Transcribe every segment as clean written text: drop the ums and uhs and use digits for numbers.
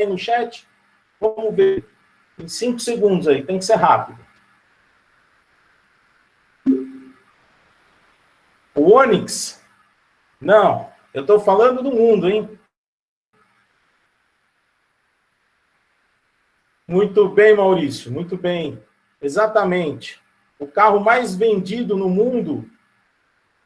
no chat? Vamos ver. Em 5 segundos aí, tem que ser rápido. O Onix? Não, eu estou falando do mundo, hein? Muito bem, Maurício, muito bem. Exatamente. O carro mais vendido no mundo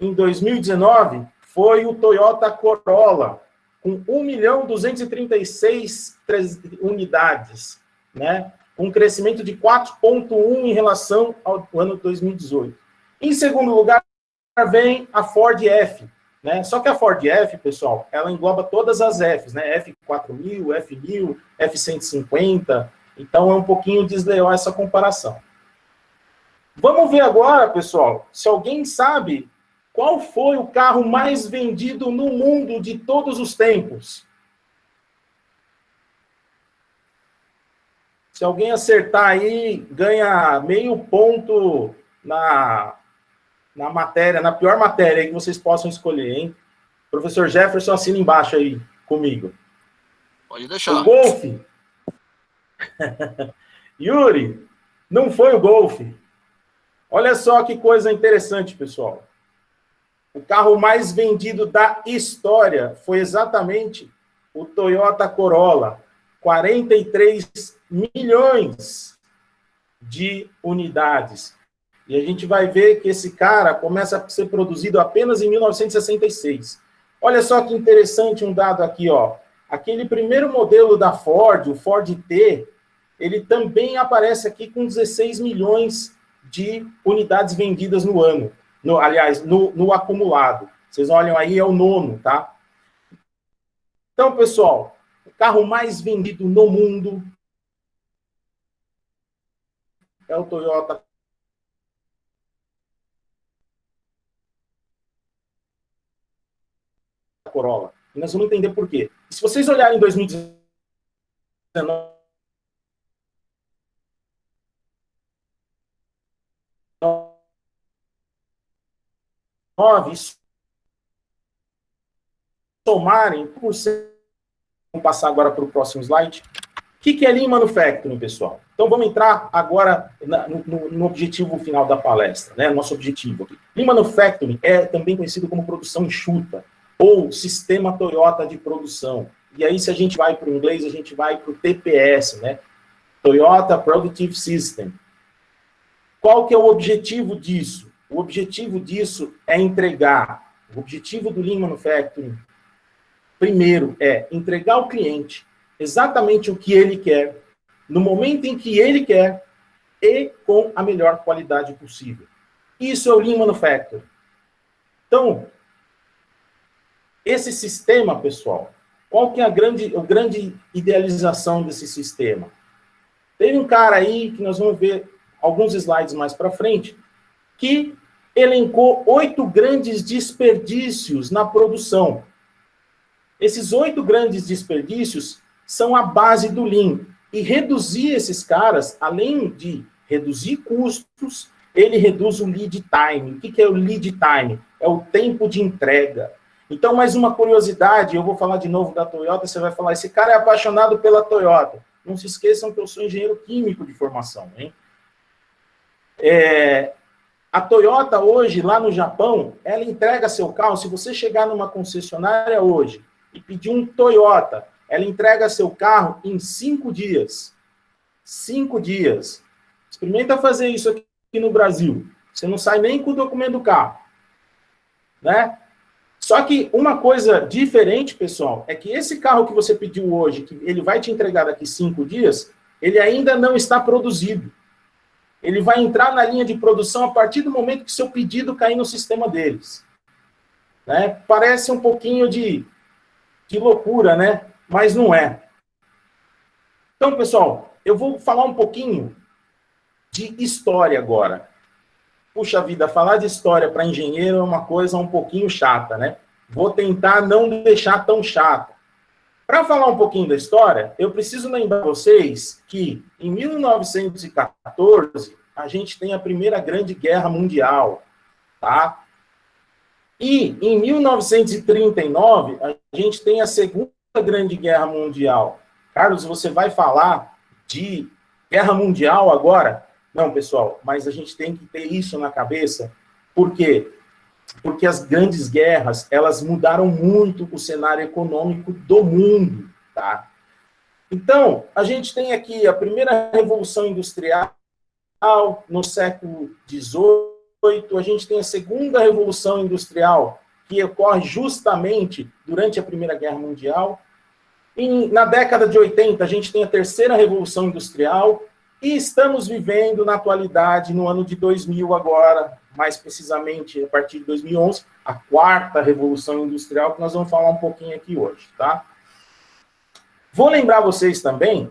em 2019 foi o Toyota Corolla, com 1.236.000 unidades, né? Um crescimento de 4,1 em relação ao ano 2018. Em segundo lugar, vem a Ford F, né? Só que a Ford F, pessoal, ela engloba todas as Fs, né? F4000, F1000, F150. Então, é um pouquinho desleal essa comparação. Vamos ver agora, pessoal, se alguém sabe qual foi o carro mais vendido no mundo de todos os tempos. Se alguém acertar aí, ganha meio ponto na matéria, na pior matéria aí que vocês possam escolher, hein? Professor Jefferson, assina embaixo aí comigo. Pode deixar. O Golf. Yuri, não foi o Golf. Olha só que coisa interessante, pessoal. O carro mais vendido da história foi exatamente o Toyota Corolla. 43 milhões de unidades. E a gente vai ver que esse cara começa a ser produzido apenas em 1966. Olha só que interessante um dado aqui, ó. Aquele primeiro modelo da Ford, o Ford T, ele também aparece aqui com 16 milhões de unidades vendidas no ano. Aliás, no acumulado. Vocês olham aí, é o nono, tá? Então, pessoal, o carro mais vendido no mundo é o Toyota Corolla. E nós vamos entender por quê. Se vocês olharem em 2019, somarem por cento. Vamos passar agora para o próximo slide. O que é Lean Manufacturing, pessoal? Então, vamos entrar agora no objetivo final da palestra, né? Nosso objetivo aqui. Lean Manufacturing é também conhecido como produção enxuta, ou sistema Toyota de produção. E aí, se a gente vai para o inglês, a gente vai para o TPS, né? Toyota Productive System. Qual que é o objetivo disso? O objetivo disso é entregar. O objetivo do Lean Manufacturing, primeiro, é entregar ao cliente exatamente o que ele quer, no momento em que ele quer e com a melhor qualidade possível. Isso é o Lean Manufacturing. Então, esse sistema, pessoal, qual que é a grande idealização desse sistema? Teve um cara aí, que nós vamos ver alguns slides mais para frente, que elencou 8 grandes desperdícios na produção. Esses 8 grandes desperdícios são a base do Lean. E reduzir esses caras, além de reduzir custos, ele reduz o lead time. O que é o lead time? É o tempo de entrega. Então, mais uma curiosidade, eu vou falar de novo da Toyota, você vai falar, esse cara é apaixonado pela Toyota. Não se esqueçam que eu sou engenheiro químico de formação, hein? A Toyota hoje, lá no Japão, ela entrega seu carro, se você chegar numa concessionária hoje e pedir um Toyota, ela entrega seu carro em 5 dias. 5 dias. Experimenta fazer isso aqui no Brasil. Você não sai nem com o documento do carro. Né? Só que uma coisa diferente, pessoal, é que esse carro que você pediu hoje, que ele vai te entregar daqui 5 dias, ele ainda não está produzido. Ele vai entrar na linha de produção a partir do momento que seu pedido cair no sistema deles. Né? Parece um pouquinho de loucura, né? Mas não é. Então, pessoal, eu vou falar um pouquinho de história agora. Puxa vida, falar de história para engenheiro é uma coisa um pouquinho chata, né? Vou tentar não deixar tão chata. Para falar um pouquinho da história, eu preciso lembrar vocês que em 1914 a gente tem a Primeira Grande Guerra Mundial, tá? E em 1939 a gente tem a Segunda Grande Guerra Mundial. Carlos, você vai falar de guerra mundial agora? Não, pessoal, mas a gente tem que ter isso na cabeça. Por quê? Porque as grandes guerras, elas mudaram muito o cenário econômico do mundo, tá? Então, a gente tem aqui a primeira revolução industrial no século XVIII, a gente tem a segunda revolução industrial, que ocorre justamente durante a Primeira Guerra Mundial. Na década de 80, a gente tem a terceira revolução industrial, e estamos vivendo na atualidade, no ano de 2000 agora, mais precisamente a partir de 2011, a quarta revolução industrial, que nós vamos falar um pouquinho aqui hoje, tá? Vou lembrar vocês também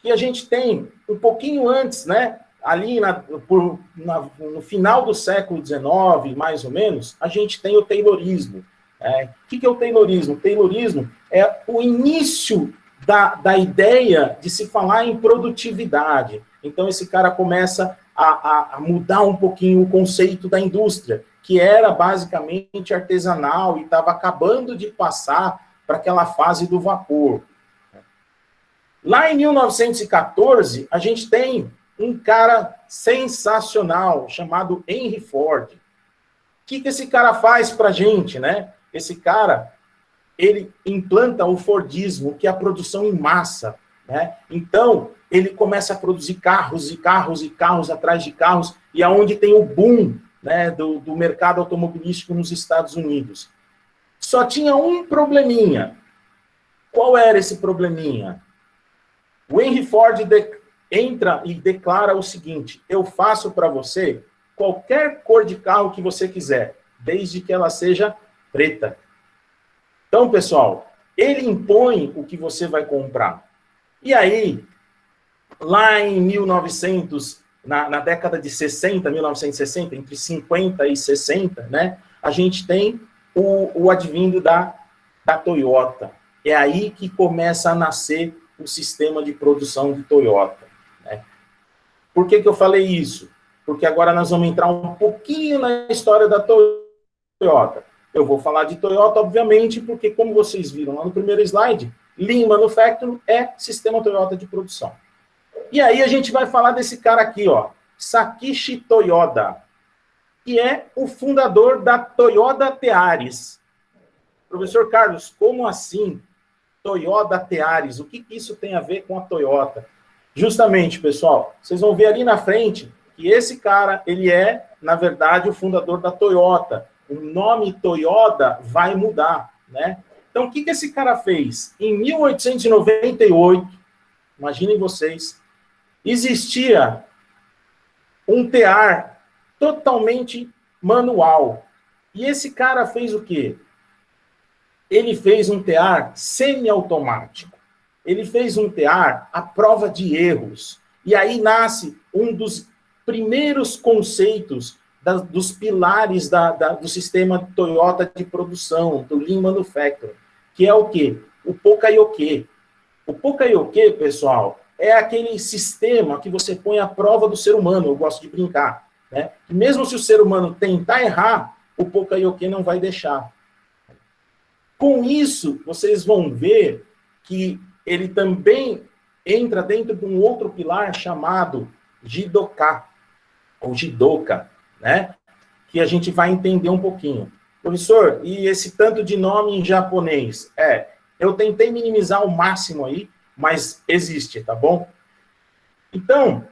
que a gente tem, um pouquinho antes, né, ali no final do século XIX, mais ou menos, a gente tem o Taylorismo. O que é o Taylorismo? O Taylorismo é o início da ideia de se falar em produtividade. Então, esse cara começa a mudar um pouquinho o conceito da indústria, que era basicamente artesanal e estava acabando de passar para aquela fase do vapor. Lá em 1914, a gente tem um cara sensacional, chamado Henry Ford. O que esse cara faz para a gente, né? Esse cara, ele implanta o Fordismo, que é a produção em massa, né? Então, ele começa a produzir carros e carros e carros atrás de carros, e aonde tem o boom, né, do mercado automobilístico nos Estados Unidos. Só tinha um probleminha. Qual era esse probleminha? O Henry Ford entra e declara o seguinte: eu faço para você qualquer cor de carro que você quiser, desde que ela seja preta. Então, pessoal, ele impõe o que você vai comprar. E aí, lá em 1900, na década de 60, 1960, entre 50 e 60, né, a gente tem o advindo da Toyota. É aí que começa a nascer o sistema de produção de Toyota, né? Por que eu falei isso? Porque agora nós vamos entrar um pouquinho na história da Toyota. Eu vou falar de Toyota, obviamente, porque, como vocês viram lá no primeiro slide, Lean Manufacturing é sistema Toyota de produção. E aí a gente vai falar desse cara aqui, ó, Sakichi Toyoda, que é o fundador da Toyota Teares. Professor Carlos, como assim Toyota Teares? O que isso tem a ver com a Toyota? Justamente, pessoal, vocês vão ver ali na frente que esse cara, ele é, na verdade, o fundador da Toyota. O nome Toyota vai mudar, né? Então, o que esse cara fez? Em 1898, imaginem vocês, existia um tear totalmente manual. E esse cara fez o quê? Ele fez um tear semiautomático. Ele fez um tear à prova de erros. E aí nasce um dos primeiros conceitos dos pilares do sistema Toyota de produção, do Lean Manufacturing, que é o quê? O Pokayoke. O Pokayoke, pessoal, é aquele sistema que você põe à prova do ser humano, eu gosto de brincar, né? E mesmo se o ser humano tentar errar, o Pokayoke não vai deixar. Com isso, vocês vão ver que ele também entra dentro de um outro pilar chamado Jidoka, ou Jidoka, né? Que a gente vai entender um pouquinho. Professor, e esse tanto de nome em japonês? Eu tentei minimizar ao máximo aí, mas existe, tá bom? Então, o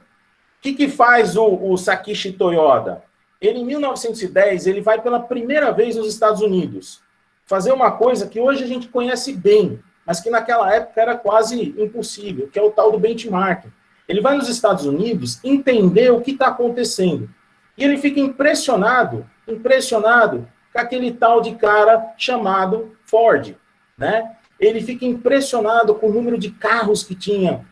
que faz o Sakichi Toyoda? Ele, em 1910, ele vai pela primeira vez nos Estados Unidos fazer uma coisa que hoje a gente conhece bem, mas que naquela época era quase impossível, que é o tal do benchmarking. Ele vai nos Estados Unidos entender o que está acontecendo. E ele fica impressionado com aquele tal de cara chamado Ford, né? Ele fica impressionado com o número de carros que tinha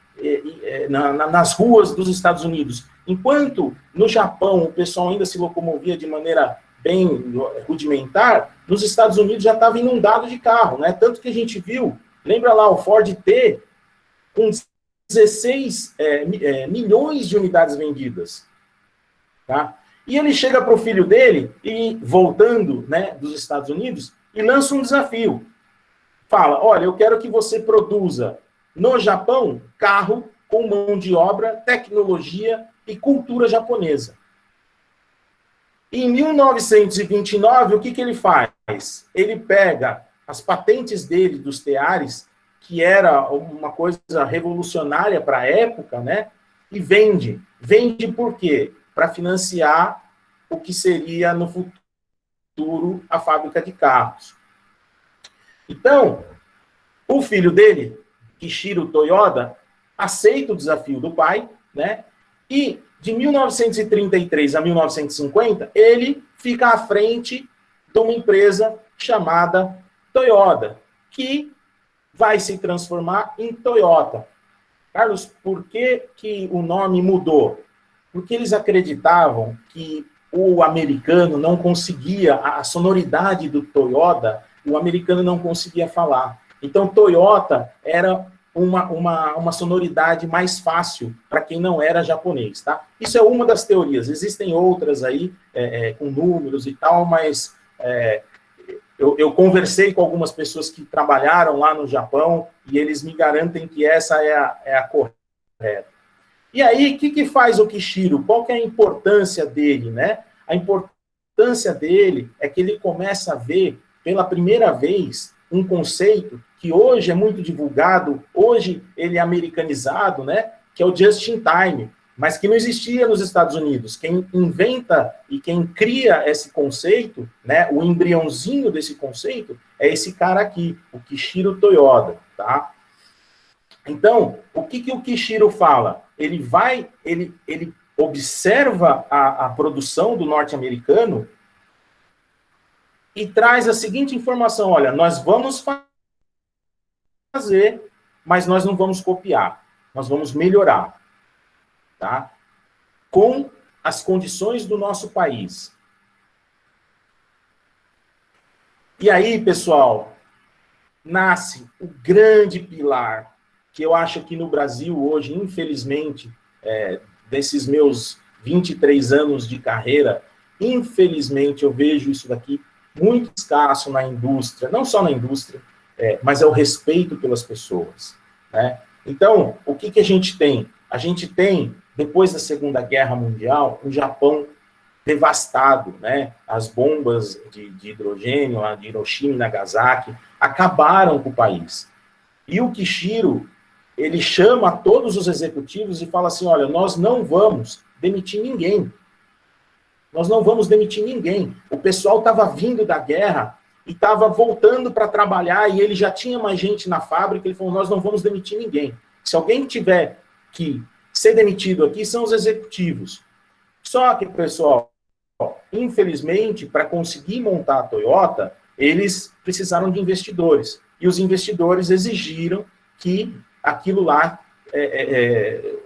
nas ruas dos Estados Unidos. Enquanto no Japão o pessoal ainda se locomovia de maneira bem rudimentar, nos Estados Unidos já estava inundado de carro, né? Tanto que a gente viu, lembra lá, o Ford T, com 16 milhões de unidades vendidas. Tá? E ele chega para o filho dele, e voltando, né, dos Estados Unidos, e lança um desafio. Fala, olha, eu quero que você produza no Japão, carro com mão de obra, tecnologia e cultura japonesa. Em 1929, o que ele faz? Ele pega as patentes dele, dos teares, que era uma coisa revolucionária para a época, né? E vende. Vende por quê? Para financiar o que seria no futuro a fábrica de carros. Então, o filho dele, Kishiro Toyoda, aceita o desafio do pai, né? E de 1933 a 1950, ele fica à frente de uma empresa chamada Toyota, que vai se transformar em Toyota. Carlos, por que o nome mudou? Porque eles acreditavam que o americano não conseguia, a sonoridade do Toyota, o americano não conseguia falar. Então, Toyota era uma sonoridade mais fácil para quem não era japonês, tá? Isso é uma das teorias. Existem outras aí, com números e tal, mas eu conversei com algumas pessoas que trabalharam lá no Japão e eles me garantem que essa é a correta. E aí, o que faz o Kishiro? Qual que é a importância dele, né? A importância dele é que ele começa a ver, pela primeira vez, um conceito que hoje é muito divulgado, hoje ele é americanizado, né? Que é o just in time, mas que não existia nos Estados Unidos. Quem inventa e quem cria esse conceito, né? O embriãozinho desse conceito é esse cara aqui, o Kishiro Toyoda, tá? Então, o que o Kishiro fala? Ele observa a produção do norte-americano e traz a seguinte informação: olha, nós vamos fazer, mas nós não vamos copiar, nós vamos melhorar, tá? Com as condições do nosso país. E aí, pessoal, nasce o grande pilar, que eu acho que no Brasil hoje, infelizmente, desses meus 23 anos de carreira, infelizmente eu vejo isso daqui muito escasso na indústria, não só na indústria, mas é o respeito pelas pessoas, né? Então, o que a gente tem? A gente tem, depois da Segunda Guerra Mundial, um Japão devastado, né? As bombas de hidrogênio, a de Hiroshima e Nagasaki, acabaram com o país. E o Kishiro, ele chama todos os executivos e fala assim: olha, nós não vamos demitir ninguém. Nós não vamos demitir ninguém. O pessoal estava vindo da guerra e estava voltando para trabalhar e ele já tinha mais gente na fábrica. Ele falou: nós não vamos demitir ninguém. Se alguém tiver que ser demitido aqui, são os executivos. Só que, pessoal, infelizmente, para conseguir montar a Toyota, eles precisaram de investidores. E os investidores exigiram que aquilo lá,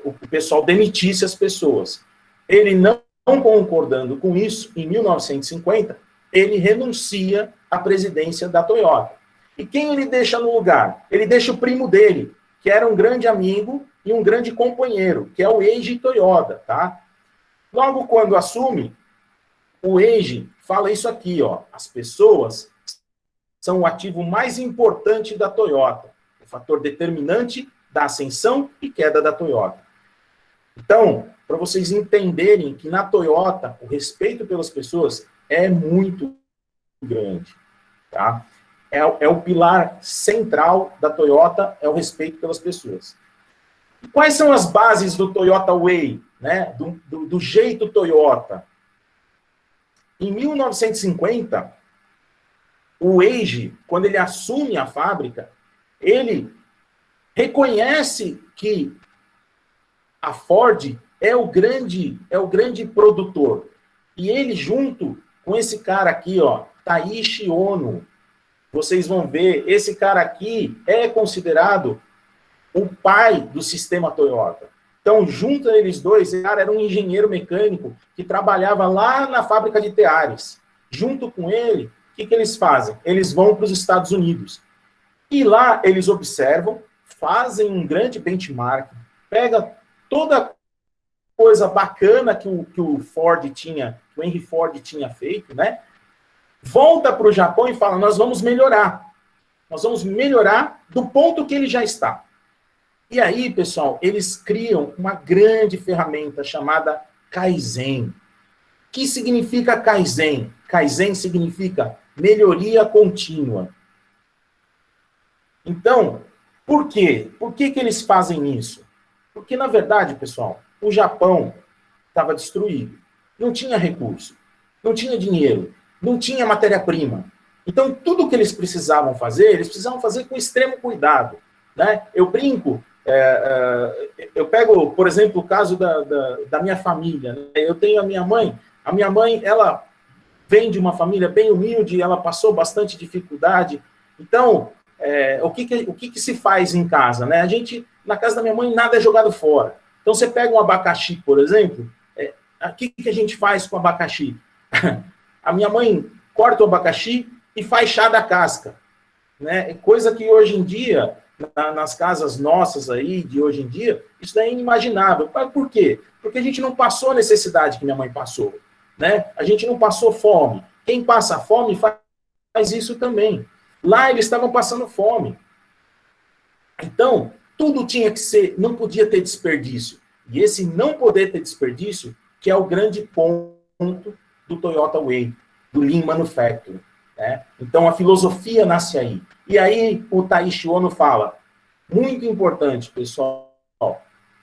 o pessoal demitisse as pessoas. Ele não concordando com isso, em 1950, ele renuncia à presidência da Toyota. E quem ele deixa no lugar? Ele deixa o primo dele, que era um grande amigo e um grande companheiro, que é o Eiji Toyoda, tá? Logo quando assume, o Eiji fala isso aqui, ó: as pessoas são o ativo mais importante da Toyota, o fator determinante da ascensão e queda da Toyota. Então, para vocês entenderem que na Toyota o respeito pelas pessoas é muito grande, tá? É o pilar central da Toyota, é o respeito pelas pessoas. E quais são as bases do Toyota Way, né? Do jeito Toyota? Em 1950, o Eiji, quando ele assume a fábrica, ele reconhece que a Ford é o grande produtor. E ele, junto com esse cara aqui, ó, Taiichi Ono, vocês vão ver, esse cara aqui é considerado o pai do sistema Toyota. Então, junto a eles dois, esse cara era um engenheiro mecânico que trabalhava lá na fábrica de teares. Junto com ele, o que eles fazem? Eles vão para os Estados Unidos. E lá eles observam, fazem um grande benchmark, pega toda coisa bacana que o Ford tinha, que o Henry Ford tinha feito, né? Volta para o Japão e fala: nós vamos melhorar. Nós vamos melhorar do ponto que ele já está. E aí, pessoal, eles criam uma grande ferramenta chamada Kaizen. O que significa Kaizen? Kaizen significa melhoria contínua. Então, por quê? Por que eles fazem isso? Porque, na verdade, pessoal, o Japão estava destruído. Não tinha recurso, não tinha dinheiro, não tinha matéria-prima. Então, tudo que eles precisavam fazer com extremo cuidado. Né? Eu brinco, eu pego, por exemplo, o caso da minha família. Né? Eu tenho a minha mãe, ela vem de uma família bem humilde, ela passou bastante dificuldade. Então, o que se faz em casa? Né? A gente, na casa da minha mãe, nada é jogado fora. Então, você pega um abacaxi, por exemplo, o que a gente faz com o abacaxi? A minha mãe corta o abacaxi e faz chá da casca. Né? Coisa que hoje em dia, nas casas nossas aí, de hoje em dia, isso daí é inimaginável. Mas por quê? Porque a gente não passou a necessidade que minha mãe passou. Né? A gente não passou fome. Quem passa fome faz isso também. Lá eles estavam passando fome. Então, tudo tinha que ser, não podia ter desperdício. E esse não poder ter desperdício, que é o grande ponto do Toyota Way, do Lean Manufacturing. Né? Então, a filosofia nasce aí. E aí, o Taiichi Ohno fala, muito importante, pessoal,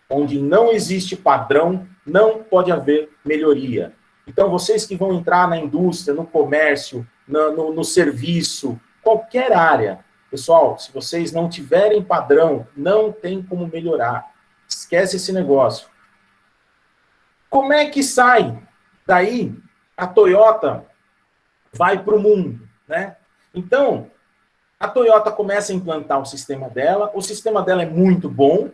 onde não existe padrão, não pode haver melhoria. Então, vocês que vão entrar na indústria, no comércio, no serviço, qualquer área, pessoal, se vocês não tiverem padrão, não tem como melhorar. Esquece esse negócio. Como é que sai? Daí, a Toyota vai para o mundo, né? Então, a Toyota começa a implantar o sistema dela é muito bom,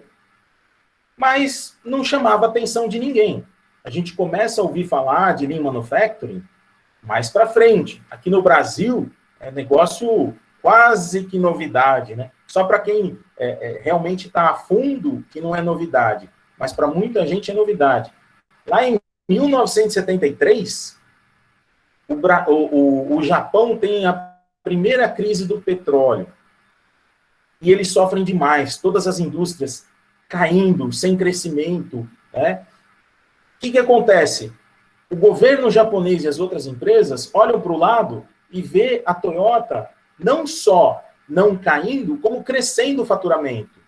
mas não chamava a atenção de ninguém. A gente começa a ouvir falar de Lean Manufacturing mais para frente. Aqui no Brasil, é negócio quase que novidade, né? Só para quem realmente está a fundo que não é novidade, mas para muita gente é novidade. Lá em 1973, o Japão tem a primeira crise do petróleo. E eles sofrem demais, todas as indústrias caindo, sem crescimento. Né? O que acontece? O governo japonês e as outras empresas olham para o lado e vê a Toyota não só não caindo, como crescendo o faturamento.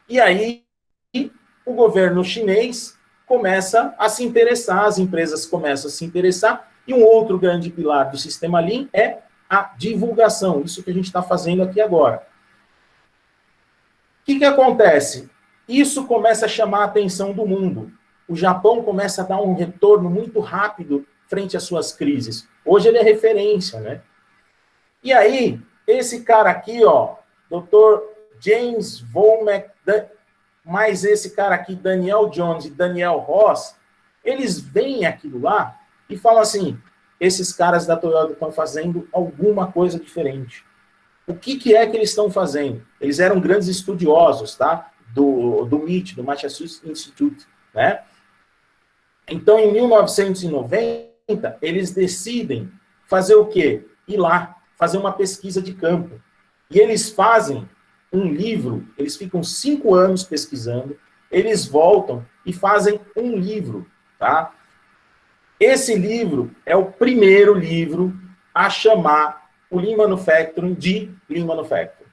E aí, o governo chinês começa a se interessar, as empresas começam a se interessar, e um outro grande pilar do sistema Lean é a divulgação, isso que a gente está fazendo aqui agora. O que acontece? Isso começa a chamar a atenção do mundo. O Japão começa a dar um retorno muito rápido frente às suas crises. Hoje ele é referência, né? E aí, esse cara aqui, ó, Dr. James Womack, mais esse cara aqui, Daniel Jones e Daniel Ross, eles veem aquilo lá e falam assim, esses caras da Toyota estão fazendo alguma coisa diferente. O que é que eles estão fazendo? Eles eram grandes estudiosos, tá? Do MIT, do Massachusetts Institute, né? Então, em 1990, eles decidem fazer o quê? Ir lá, fazer uma pesquisa de campo. E eles fazem um livro, eles ficam 5 anos pesquisando, eles voltam e fazem um livro, tá? Esse livro é o primeiro livro a chamar o Lean Manufacturing de Lean Manufacturing.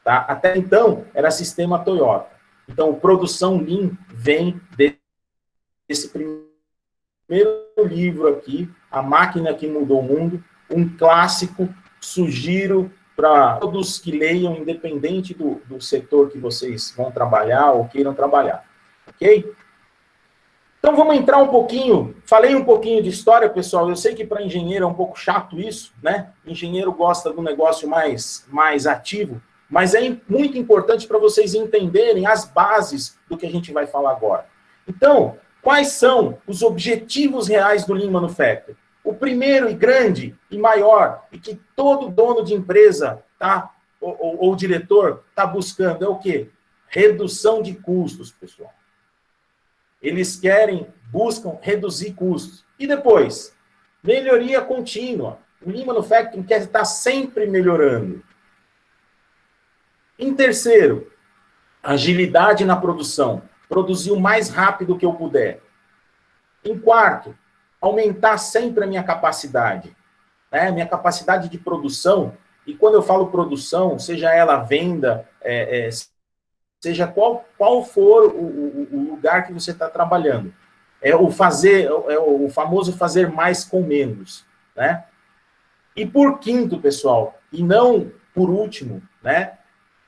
Tá? Até então, era sistema Toyota. Então, produção Lean vem desse primeiro livro aqui, A Máquina que Mudou o Mundo, um clássico, sugiro para todos que leiam, independente do setor que vocês vão trabalhar ou queiram trabalhar. Ok? Então, vamos entrar um pouquinho, falei um pouquinho de história, pessoal, eu sei que para engenheiro é um pouco chato isso, né? Engenheiro gosta do negócio mais ativo, mas é muito importante para vocês entenderem as bases do que a gente vai falar agora. Então, quais são os objetivos reais do Lean Manufacturing? O primeiro e grande e maior, e que todo dono de empresa, tá, ou diretor está buscando, é o quê? Redução de custos, pessoal. Eles buscam reduzir custos. E depois, melhoria contínua. O Lean Manufacturing quer estar sempre melhorando. Em terceiro, Agilidade na produção. Produzir o mais rápido que eu puder. Em quarto, aumentar sempre a minha capacidade. Né? Minha capacidade de produção. E quando eu falo produção, seja ela venda, seja qual for o lugar que você está trabalhando. É o famoso fazer mais com menos. Né? E por quinto, pessoal, e não por último, né,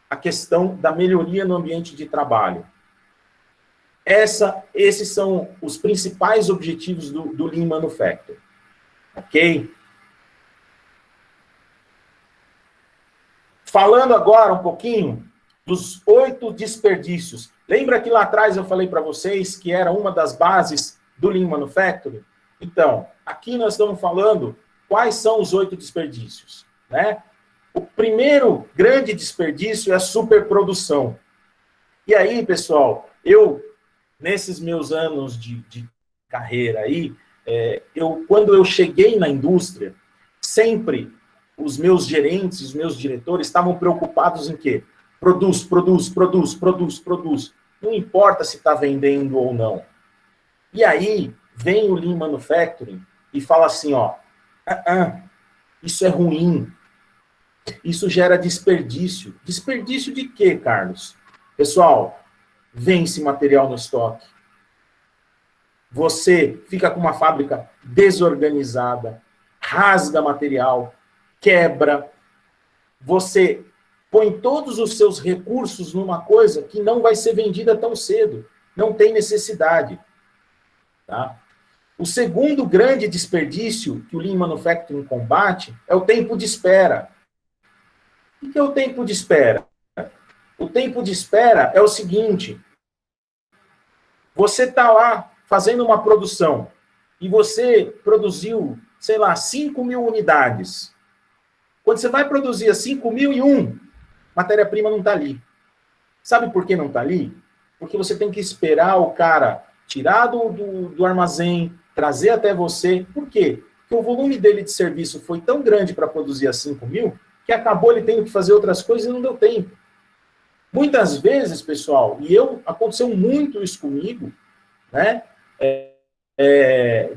a questão da melhoria no ambiente de trabalho. Esses são os principais objetivos do Lean Manufacturing. Ok? Falando agora um pouquinho dos 8 desperdícios. Lembra que lá atrás eu falei para vocês que era uma das bases do Lean Manufacturing? Então, aqui nós estamos falando quais são os 8 desperdícios, né? O primeiro grande desperdício é a superprodução. E aí, pessoal, nesses meus anos de carreira aí, quando eu cheguei na indústria, sempre os meus gerentes, os meus diretores estavam preocupados em quê? Produz, produz, produz, produz, produz. Não importa se está vendendo ou não. E aí, vem o Lean Manufacturing e fala assim, ó, isso é ruim, isso gera desperdício. Desperdício de quê, Carlos? Pessoal, vence material no estoque. Você fica com uma fábrica desorganizada, rasga material, quebra. Você põe todos os seus recursos numa coisa que não vai ser vendida tão cedo. Não tem necessidade. Tá? O segundo grande desperdício que o Lean Manufacturing combate é o tempo de espera. O que é o tempo de espera? O tempo de espera é o seguinte: você está lá fazendo uma produção e você produziu, sei lá, 5.000 unidades. Quando você vai produzir as 5.001, matéria-prima não está ali. Sabe por que não está ali? Porque você tem que esperar o cara tirar do armazém, trazer até você. Por quê? Porque o volume dele de serviço foi tão grande para produzir as 5.000 que acabou ele tendo que fazer outras coisas e não deu tempo. Muitas vezes, pessoal, aconteceu muito isso comigo, né?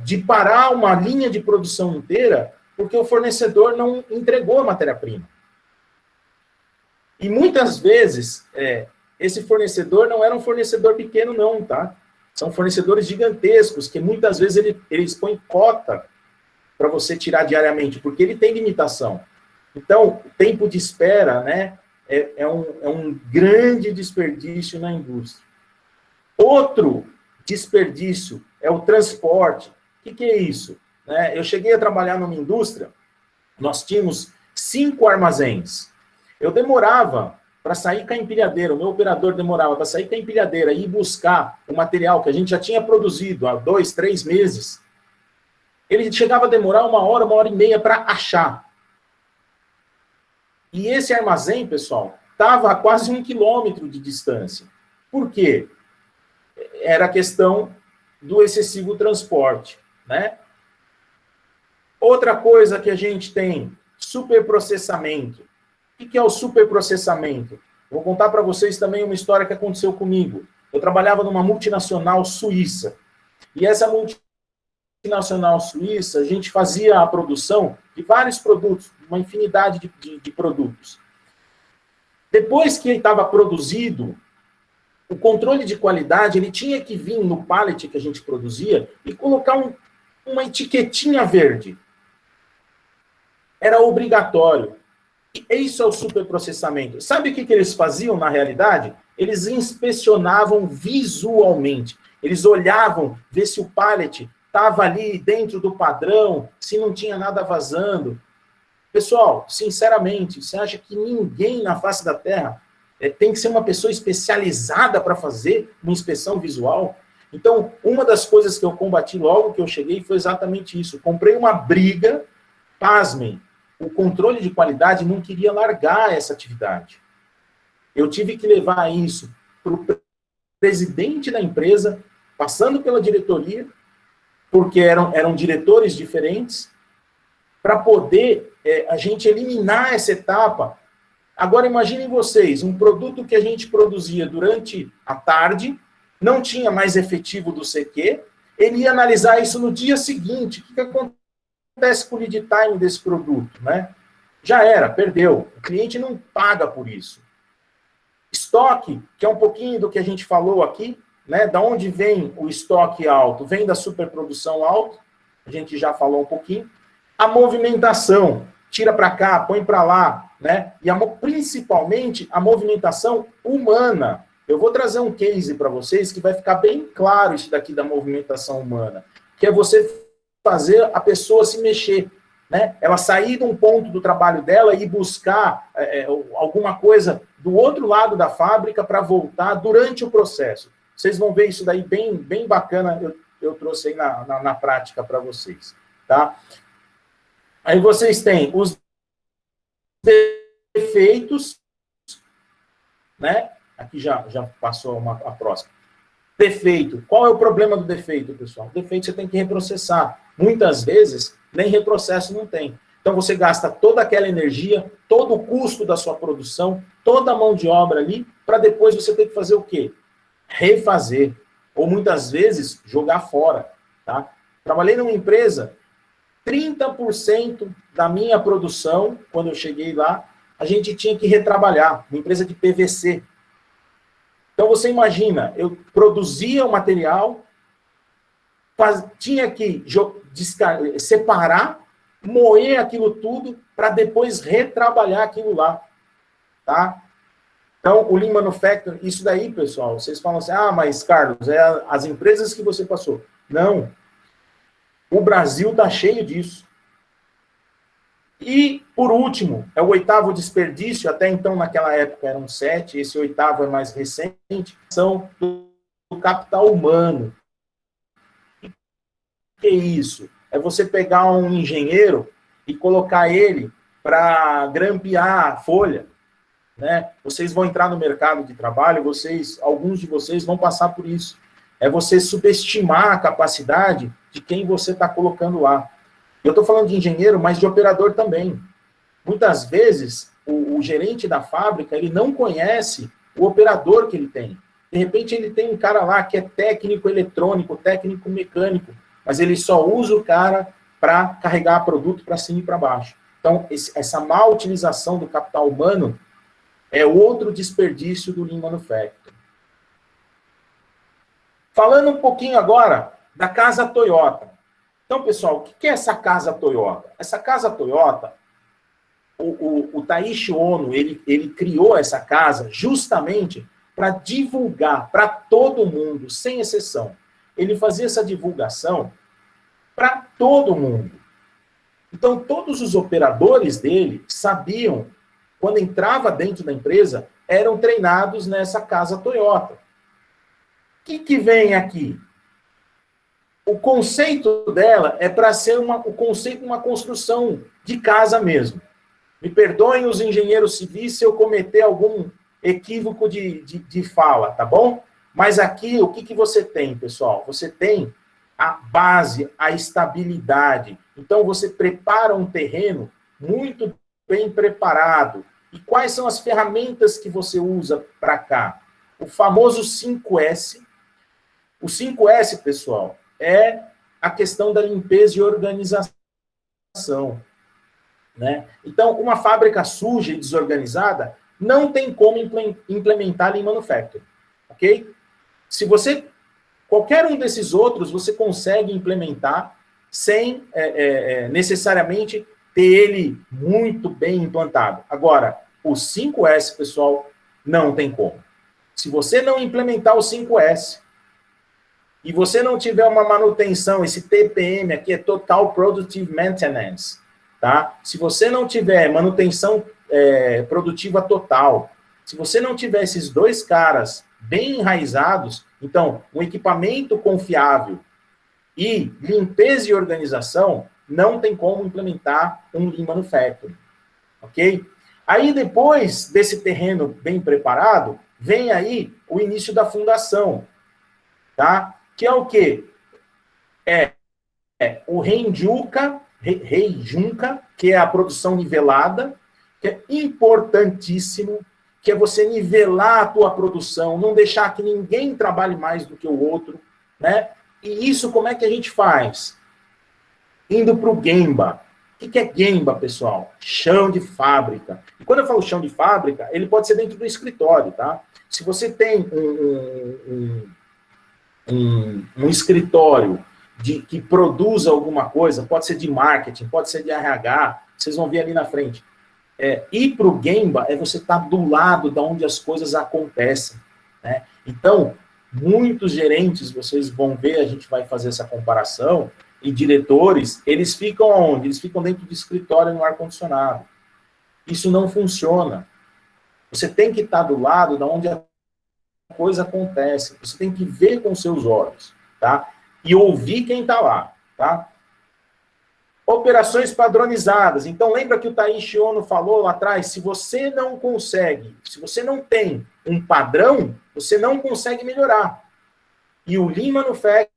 De parar uma linha de produção inteira porque o fornecedor não entregou a matéria-prima. E muitas vezes, esse fornecedor não era um fornecedor pequeno, não, tá? São fornecedores gigantescos, que muitas vezes eles põem cota para você tirar diariamente, porque ele tem limitação. Então, o tempo de espera, né, é um grande desperdício na indústria. Outro desperdício é o transporte. O que é isso? Eu cheguei a trabalhar numa indústria, nós tínhamos 5 armazéns. Eu demorava para sair com a empilhadeira, o meu operador demorava para sair com a empilhadeira e ir buscar o material que a gente já tinha produzido há 2, 3 meses. Ele chegava a demorar 1 hora e meia para achar. E esse armazém, pessoal, estava a quase 1 quilômetro de distância. Por quê? Era a questão do excessivo transporte, né? Outra coisa que a gente tem, superprocessamento. O que é o superprocessamento? Vou contar para vocês também uma história que aconteceu comigo. Eu trabalhava numa multinacional suíça. E essa multinacional suíça, a gente fazia a produção de vários produtos, uma infinidade de produtos. Depois que ele estava produzido, o controle de qualidade, ele tinha que vir no pallet que a gente produzia e colocar uma etiquetinha verde. Era obrigatório. E isso é o superprocessamento. Sabe o que eles faziam na realidade? Eles inspecionavam visualmente. Eles olhavam, ver se o pallet estava ali dentro do padrão, se não tinha nada vazando. Pessoal, sinceramente, você acha que ninguém na face da Terra tem que ser uma pessoa especializada para fazer uma inspeção visual? Então, uma das coisas que eu combati logo que eu cheguei foi exatamente isso. Comprei uma briga, pasmem, o controle de qualidade não queria largar essa atividade. Eu tive que levar isso para o presidente da empresa, passando pela diretoria, porque eram diretores diferentes, para poder a gente eliminar essa etapa Agora imaginem vocês, um produto que a gente produzia durante a tarde, não tinha mais efetivo do CQ, ele ia analisar isso no dia seguinte. O que acontece com o lead time desse produto, né? Já era, perdeu. O cliente não paga por isso. Estoque, que é um pouquinho do que a gente falou aqui, né? Da onde vem o estoque alto? Vem da superprodução alta, a gente já falou um pouquinho. A movimentação, tira para cá, põe para lá, né? E principalmente a movimentação humana. Eu vou trazer um case para vocês que vai ficar bem claro isso daqui da movimentação humana, que é você fazer a pessoa se mexer, né? Ela sair de um ponto do trabalho dela e buscar alguma coisa do outro lado da fábrica para voltar durante o processo. Vocês vão ver isso daí bem bacana, eu trouxe aí na prática para vocês, tá? Aí vocês têm os defeitos, né? Aqui já passou a próxima. Defeito. Qual é o problema do defeito, pessoal? O defeito você tem que reprocessar. Muitas vezes, nem reprocesso não tem. Então, você gasta toda aquela energia, todo o custo da sua produção, toda a mão de obra ali, para depois você ter que fazer o quê? Refazer. Ou, muitas vezes, jogar fora. Tá? Trabalhei numa empresa, 30% da minha produção, quando eu cheguei lá, a gente tinha que retrabalhar. Uma empresa de PVC. Então, você imagina, eu produzia o material, tinha que separar, moer aquilo tudo, para depois retrabalhar aquilo lá. Tá? Então, o Lean Manufacturing, isso daí, pessoal, vocês falam assim, mas, Carlos, é as empresas que você passou. Não. O Brasil está cheio disso. E, por último, é o 8º desperdício, até então, naquela época, eram 7, esse 8º é mais recente, são do capital humano. O que é isso? É você pegar um engenheiro e colocar ele para grampear a folha, né? Vocês vão entrar no mercado de trabalho, alguns de vocês vão passar por isso. É você subestimar a capacidade de quem você está colocando lá. Eu estou falando de engenheiro, mas de operador também. Muitas vezes, o gerente da fábrica, ele não conhece o operador que ele tem. De repente, ele tem um cara lá que é técnico eletrônico, técnico mecânico, mas ele só usa o cara para carregar produto para cima e para baixo. Então, essa má utilização do capital humano é outro desperdício do Lean Manufacturing. Falando um pouquinho agora da Casa Toyota. Então, pessoal, o que é essa Casa Toyota? Essa Casa Toyota, o Taiichi Ohno, ele criou essa casa justamente para divulgar para todo mundo, sem exceção. Ele fazia essa divulgação para todo mundo. Então, todos os operadores dele sabiam, quando entrava dentro da empresa, eram treinados nessa Casa Toyota. O que vem aqui? O conceito dela é para ser o conceito de uma construção de casa mesmo. Me perdoem os engenheiros civis se eu cometer algum equívoco de fala, tá bom? Mas aqui, o que você tem, pessoal? Você tem a base, a estabilidade. Então, você prepara um terreno muito bem preparado. E quais são as ferramentas que você usa para cá? O famoso 5S. O 5S, pessoal, é a questão da limpeza e organização, né? Então, uma fábrica suja e desorganizada não tem como implementar Lean Manufacturing, ok? Se você, qualquer um desses outros, você consegue implementar sem necessariamente ter ele muito bem implantado. Agora, o 5S, pessoal, não tem como. Se você não implementar o 5S, e você não tiver uma manutenção, esse TPM aqui é Total Productive Maintenance, tá? Se você não tiver manutenção produtiva total, se você não tiver esses dois caras bem enraizados, então, um equipamento confiável e limpeza e organização, não tem como implementar um Lean Manufacturing, ok? Aí, depois desse terreno bem preparado, vem aí o início da fundação, tá? Que é o quê? É o Reinjunca, que é a produção nivelada, que é importantíssimo, que é você nivelar a tua produção, não deixar que ninguém trabalhe mais do que o outro, né? E isso como é que a gente faz? Indo para o Gemba. O que é Gemba, pessoal? Chão de fábrica. E quando eu falo chão de fábrica, ele pode ser dentro do escritório, tá? Se você tem um escritório que produza alguma coisa, pode ser de marketing, pode ser de RH, vocês vão ver ali na frente. Ir para o Gemba é você estar do lado de onde as coisas acontecem, né? Então, muitos gerentes, vocês vão ver, a gente vai fazer essa comparação, e diretores, eles ficam onde? Eles ficam dentro do escritório no ar-condicionado. Isso não funciona. Você tem que estar do lado de onde a coisa acontece. Você tem que ver com seus olhos, tá? E ouvir quem está lá, tá? Operações padronizadas. Então, lembra que o Taishi Ono falou lá atrás? Se você não consegue, se você não tem um padrão, você não consegue melhorar. E o Lean Manufacturing,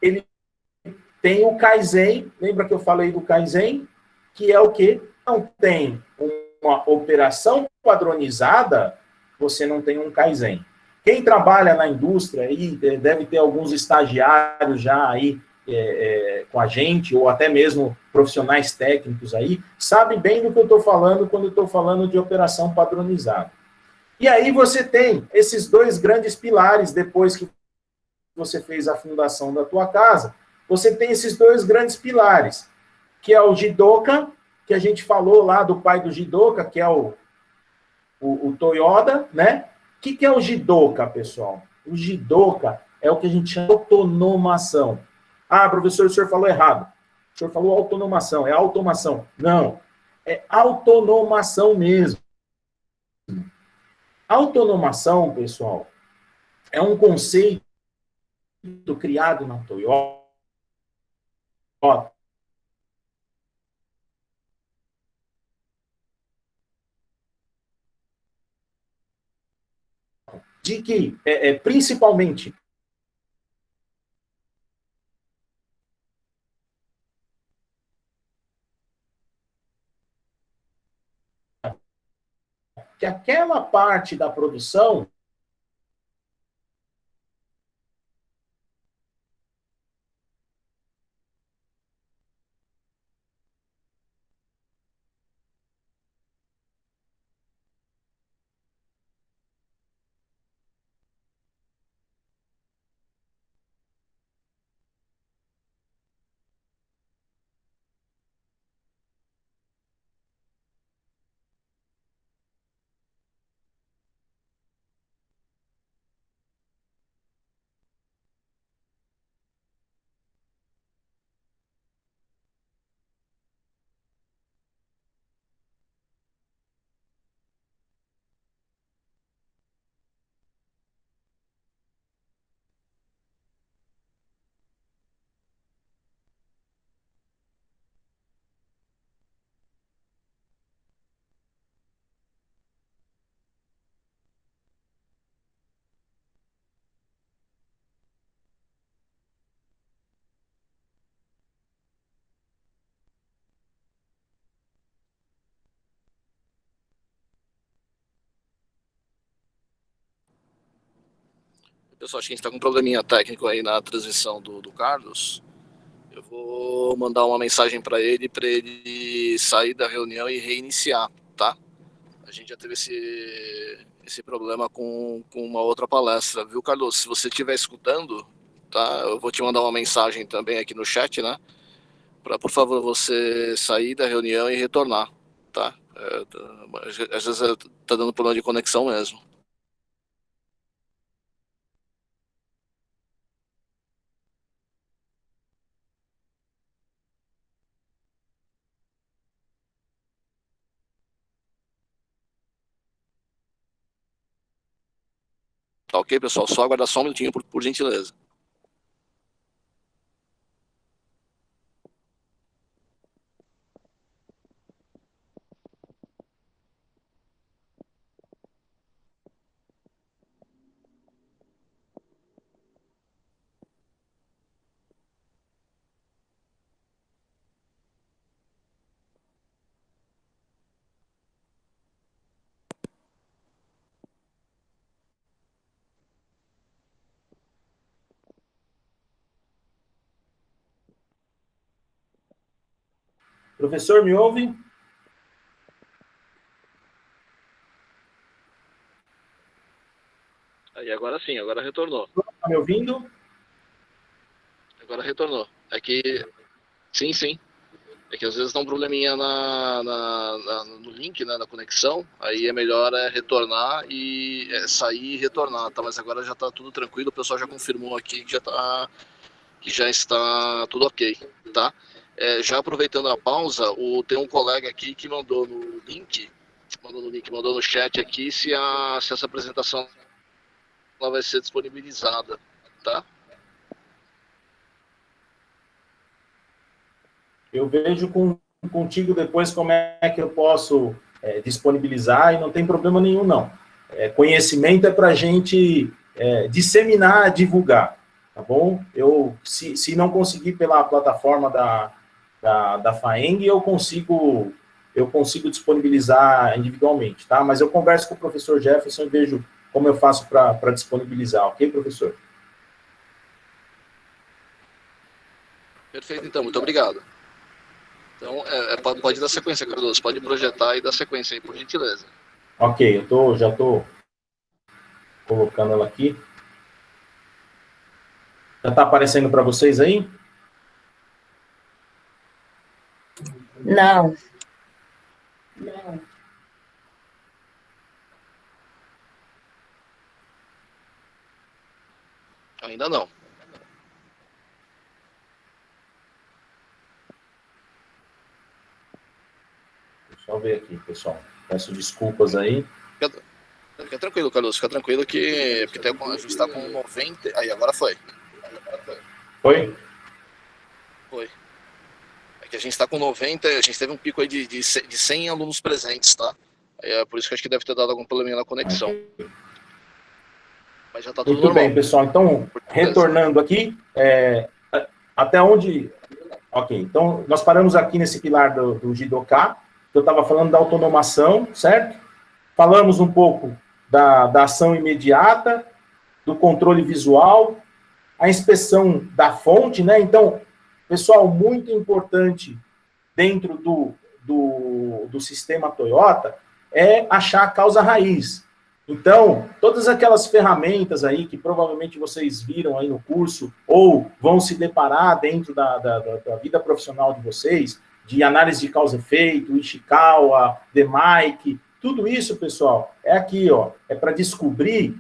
ele tem o Kaizen. Lembra que eu falei do Kaizen? Que é o quê? Não tem uma operação padronizada, você não tem um Kaizen. Quem trabalha na indústria aí, deve ter alguns estagiários já aí com a gente, ou até mesmo profissionais técnicos aí, sabe bem do que eu estou falando quando eu estou falando de operação padronizada. E aí você tem esses dois grandes pilares, depois que você fez a fundação da tua casa, você tem esses dois grandes pilares, que é o Jidoka, que a gente falou lá do pai do Jidoka, que é o Toyoda, né? O que é o Jidoka, pessoal? O Jidoka é o que a gente chama de autonomação. Ah, professor, o senhor falou errado. O senhor falou autonomação, é automação. Não, é autonomação mesmo. Autonomação, pessoal, é um conceito criado na Toyota de que, principalmente, que aquela parte da produção Pessoal, acho que a gente está com um probleminha técnico aí na transmissão do Carlos. Eu vou mandar uma mensagem para ele sair da reunião e reiniciar, tá? A gente já teve esse problema com uma outra palestra, viu, Carlos? Se você estiver escutando, tá? Eu vou te mandar uma mensagem também aqui no chat, né? Para, por favor, você sair da reunião e retornar, tá? Às vezes tá dando problema de conexão mesmo. Tá ok, pessoal? Só aguardar só um minutinho, por gentileza. Professor, me ouve? Aí agora sim, agora retornou. Está me ouvindo? Agora retornou. É que, sim. É que às vezes dá um probleminha no link, né, na conexão. Aí é melhor retornar e sair e retornar, tá? Mas agora já tá tudo tranquilo. O pessoal já confirmou aqui que já está tudo ok, tá? Já aproveitando a pausa, tem um colega aqui que mandou no chat aqui se essa apresentação ela vai ser disponibilizada, tá? Eu vejo contigo depois como é que eu posso disponibilizar e não tem problema nenhum, não. Conhecimento é para a gente disseminar, divulgar, tá bom? Se não conseguir pela plataforma da FAENG, eu consigo disponibilizar individualmente, tá? Mas eu converso com o professor Jefferson e vejo como eu faço para disponibilizar, ok, professor? Perfeito, então, muito obrigado. Então, pode dar sequência, Cardoso, pode projetar e dar sequência aí, por gentileza. Ok, já estou colocando ela aqui. Já está aparecendo para vocês aí? Não. Ainda não. Deixa eu ver aqui, pessoal. Peço desculpas aí. Fica tranquilo, Carlos, fica tranquilo porque a gente está com 90... Aí, agora foi. Foi? Foi. É que a gente está com 90, a gente teve um pico aí de 100 alunos presentes, tá? É por isso que acho que deve ter dado algum probleminha na conexão. Okay. Mas já está tudo muito normal. Bem, pessoal. Então, retornando aqui, até onde... Ok, então nós paramos aqui nesse pilar do Jidoka, que eu estava falando da autonomação, certo? Falamos um pouco da ação imediata, do controle visual, a inspeção da fonte, né? Então, pessoal, muito importante dentro do sistema Toyota é achar a causa raiz. Então, todas aquelas ferramentas aí que provavelmente vocês viram aí no curso ou vão se deparar dentro da vida profissional de vocês, de análise de causa-efeito, Ishikawa, DeMike, tudo isso, pessoal, é aqui, ó, é para descobrir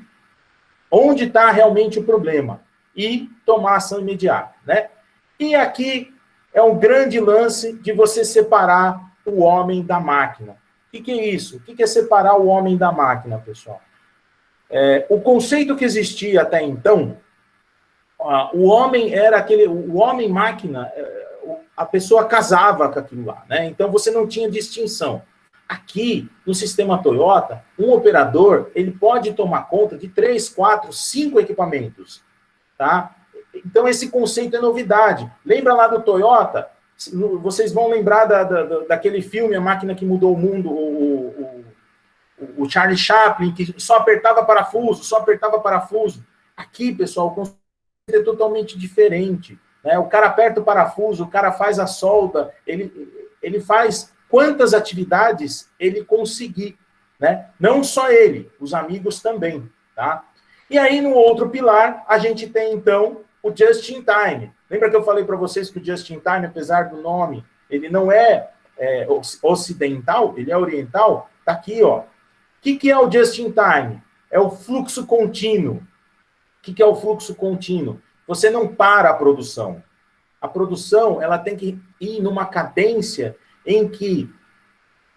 onde está realmente o problema e tomar ação imediata, né? E aqui é um grande lance de você separar o homem da máquina. O que é isso? O que é separar o homem da máquina, pessoal? O conceito que existia até então, o homem era aquele... O homem-máquina, a pessoa casava com aquilo lá, né? Então, você não tinha distinção. Aqui, no sistema Toyota, um operador, ele pode tomar conta de 3, 4, 5 equipamentos, tá? Então, esse conceito é novidade. Lembra lá do Toyota? Vocês vão lembrar daquele filme, A Máquina que Mudou o Mundo, o Charlie Chaplin, que só apertava parafuso. Aqui, pessoal, o conceito é totalmente diferente, né? O cara aperta o parafuso, o cara faz a solda, ele faz quantas atividades ele conseguir, né? Não só ele, os amigos também, tá? E aí, no outro pilar, a gente tem, então, o Just-in-Time. Lembra que eu falei para vocês que o Just-in-Time, apesar do nome, ele não é ocidental, ele é oriental? Tá aqui, ó. O que é o Just-in-Time? É o fluxo contínuo. O que é o fluxo contínuo? Você não para a produção. A produção, ela tem que ir numa cadência em que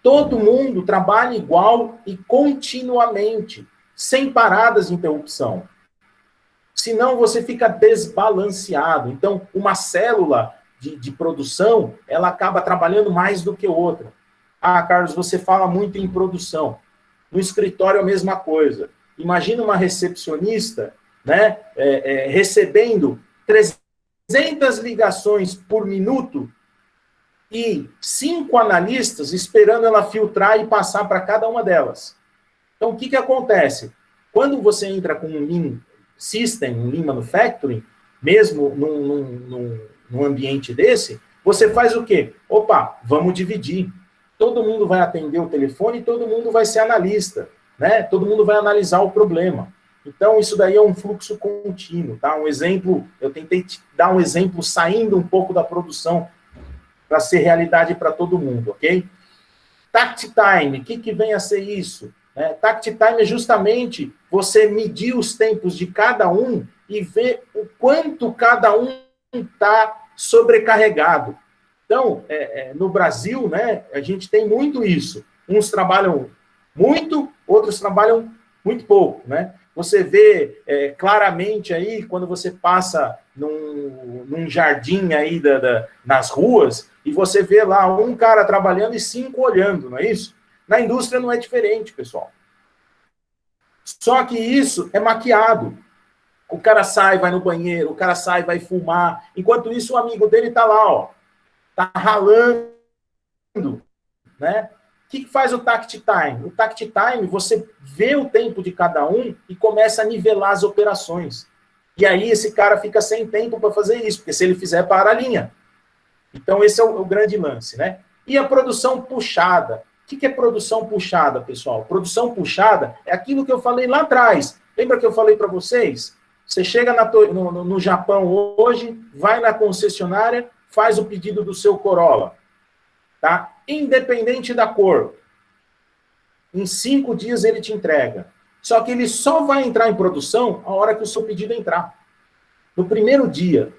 todo mundo trabalha igual e continuamente, sem paradas de interrupção. Senão você fica desbalanceado. Então, uma célula de produção, ela acaba trabalhando mais do que outra. Ah, Carlos, você fala muito em produção. No escritório é a mesma coisa. Imagina uma recepcionista, né, recebendo 300 ligações por minuto e 5 analistas esperando ela filtrar e passar para cada uma delas. Então, o que acontece? Quando você entra com um Lean System, um Lean Manufacturing, mesmo num ambiente desse, Você faz o quê? Opa, vamos dividir. Todo mundo vai atender o telefone, todo mundo vai ser analista, né? Todo mundo vai analisar o problema. Então, isso daí é um fluxo contínuo, tá? Um exemplo, eu tentei te dar um exemplo saindo um pouco da produção para ser realidade para todo mundo, ok? Tact time, o que vem a ser isso? Tact time é justamente você medir os tempos de cada um e ver o quanto cada um está sobrecarregado. Então, no Brasil, né, a gente tem muito isso. Uns trabalham muito, outros trabalham muito pouco, né? Você vê claramente aí, quando você passa num jardim aí nas ruas, e você vê lá um cara trabalhando e 5 olhando, não é isso? Na indústria não é diferente, pessoal. Só que isso é maquiado. O cara sai, vai no banheiro, o cara sai, vai fumar. Enquanto isso, o amigo dele tá lá, ó, tá ralando, né? O que faz o tact time? O tact time, você vê o tempo de cada um e começa a nivelar as operações. E aí esse cara fica sem tempo para fazer isso, porque se ele fizer, para a linha. Então esse é o grande lance, né? E a produção puxada. O que é produção puxada, pessoal? Produção puxada é aquilo que eu falei lá atrás. Lembra que eu falei para vocês? Você chega no Japão hoje, vai na concessionária, faz o pedido do seu Corolla. Tá? Independente da cor. Em 5 dias ele te entrega. Só que ele só vai entrar em produção a hora que o seu pedido entrar. No primeiro dia.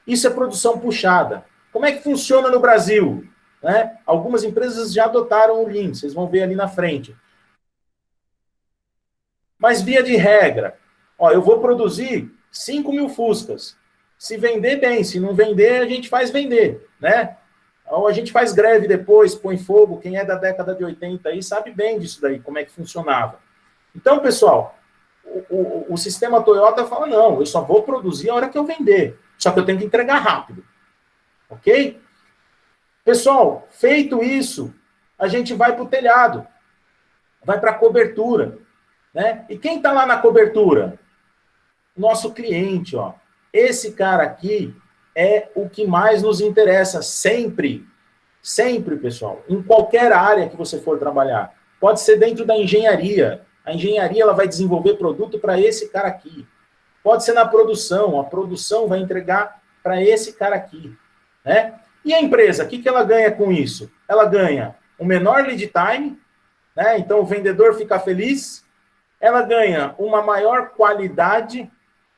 Isso é produção puxada. Como é que funciona no Brasil? Né? Algumas empresas já adotaram o Lean, vocês vão ver ali na frente. Mas via de regra, ó, eu vou produzir 5.000 Fuscas. Se vender, bem. Se não vender, a gente faz vender, né? Ou a gente faz greve depois, põe fogo. Quem é da década de 80 aí sabe bem disso daí, como é que funcionava. Então, pessoal, o sistema Toyota fala, não, eu só vou produzir a hora que eu vender. Só que eu tenho que entregar rápido. Ok? Pessoal, feito isso, a gente vai para o telhado. Vai para a cobertura. Né? E quem está lá na cobertura? Nosso cliente, ó. Esse cara aqui é o que mais nos interessa, sempre. Sempre, pessoal. Em qualquer área que você for trabalhar. Pode ser dentro da engenharia. A engenharia ela vai desenvolver produto para esse cara aqui. Pode ser na produção. A produção vai entregar para esse cara aqui. Né? E a empresa, o que ela ganha com isso? Ela ganha um menor lead time, né? Então o vendedor fica feliz. Ela ganha uma maior qualidade.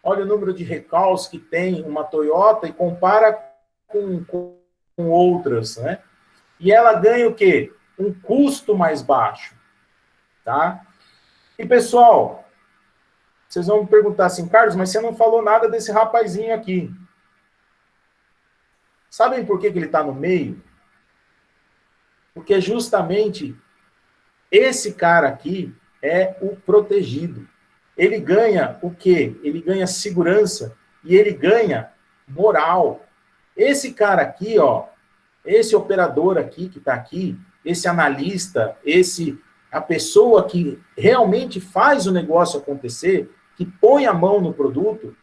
Olha o número de recalls que tem uma Toyota e compara com outras, né? E ela ganha o quê? Um custo mais baixo, tá? E, pessoal, vocês vão me perguntar assim, Carlos, mas você não falou nada desse rapazinho aqui. Sabem por que ele está no meio? Porque justamente esse cara aqui é o protegido. Ele ganha o quê? Ele ganha segurança e ele ganha moral. Esse cara aqui, ó, esse operador aqui que está aqui, esse analista, a pessoa que realmente faz o negócio acontecer, que põe a mão no produto,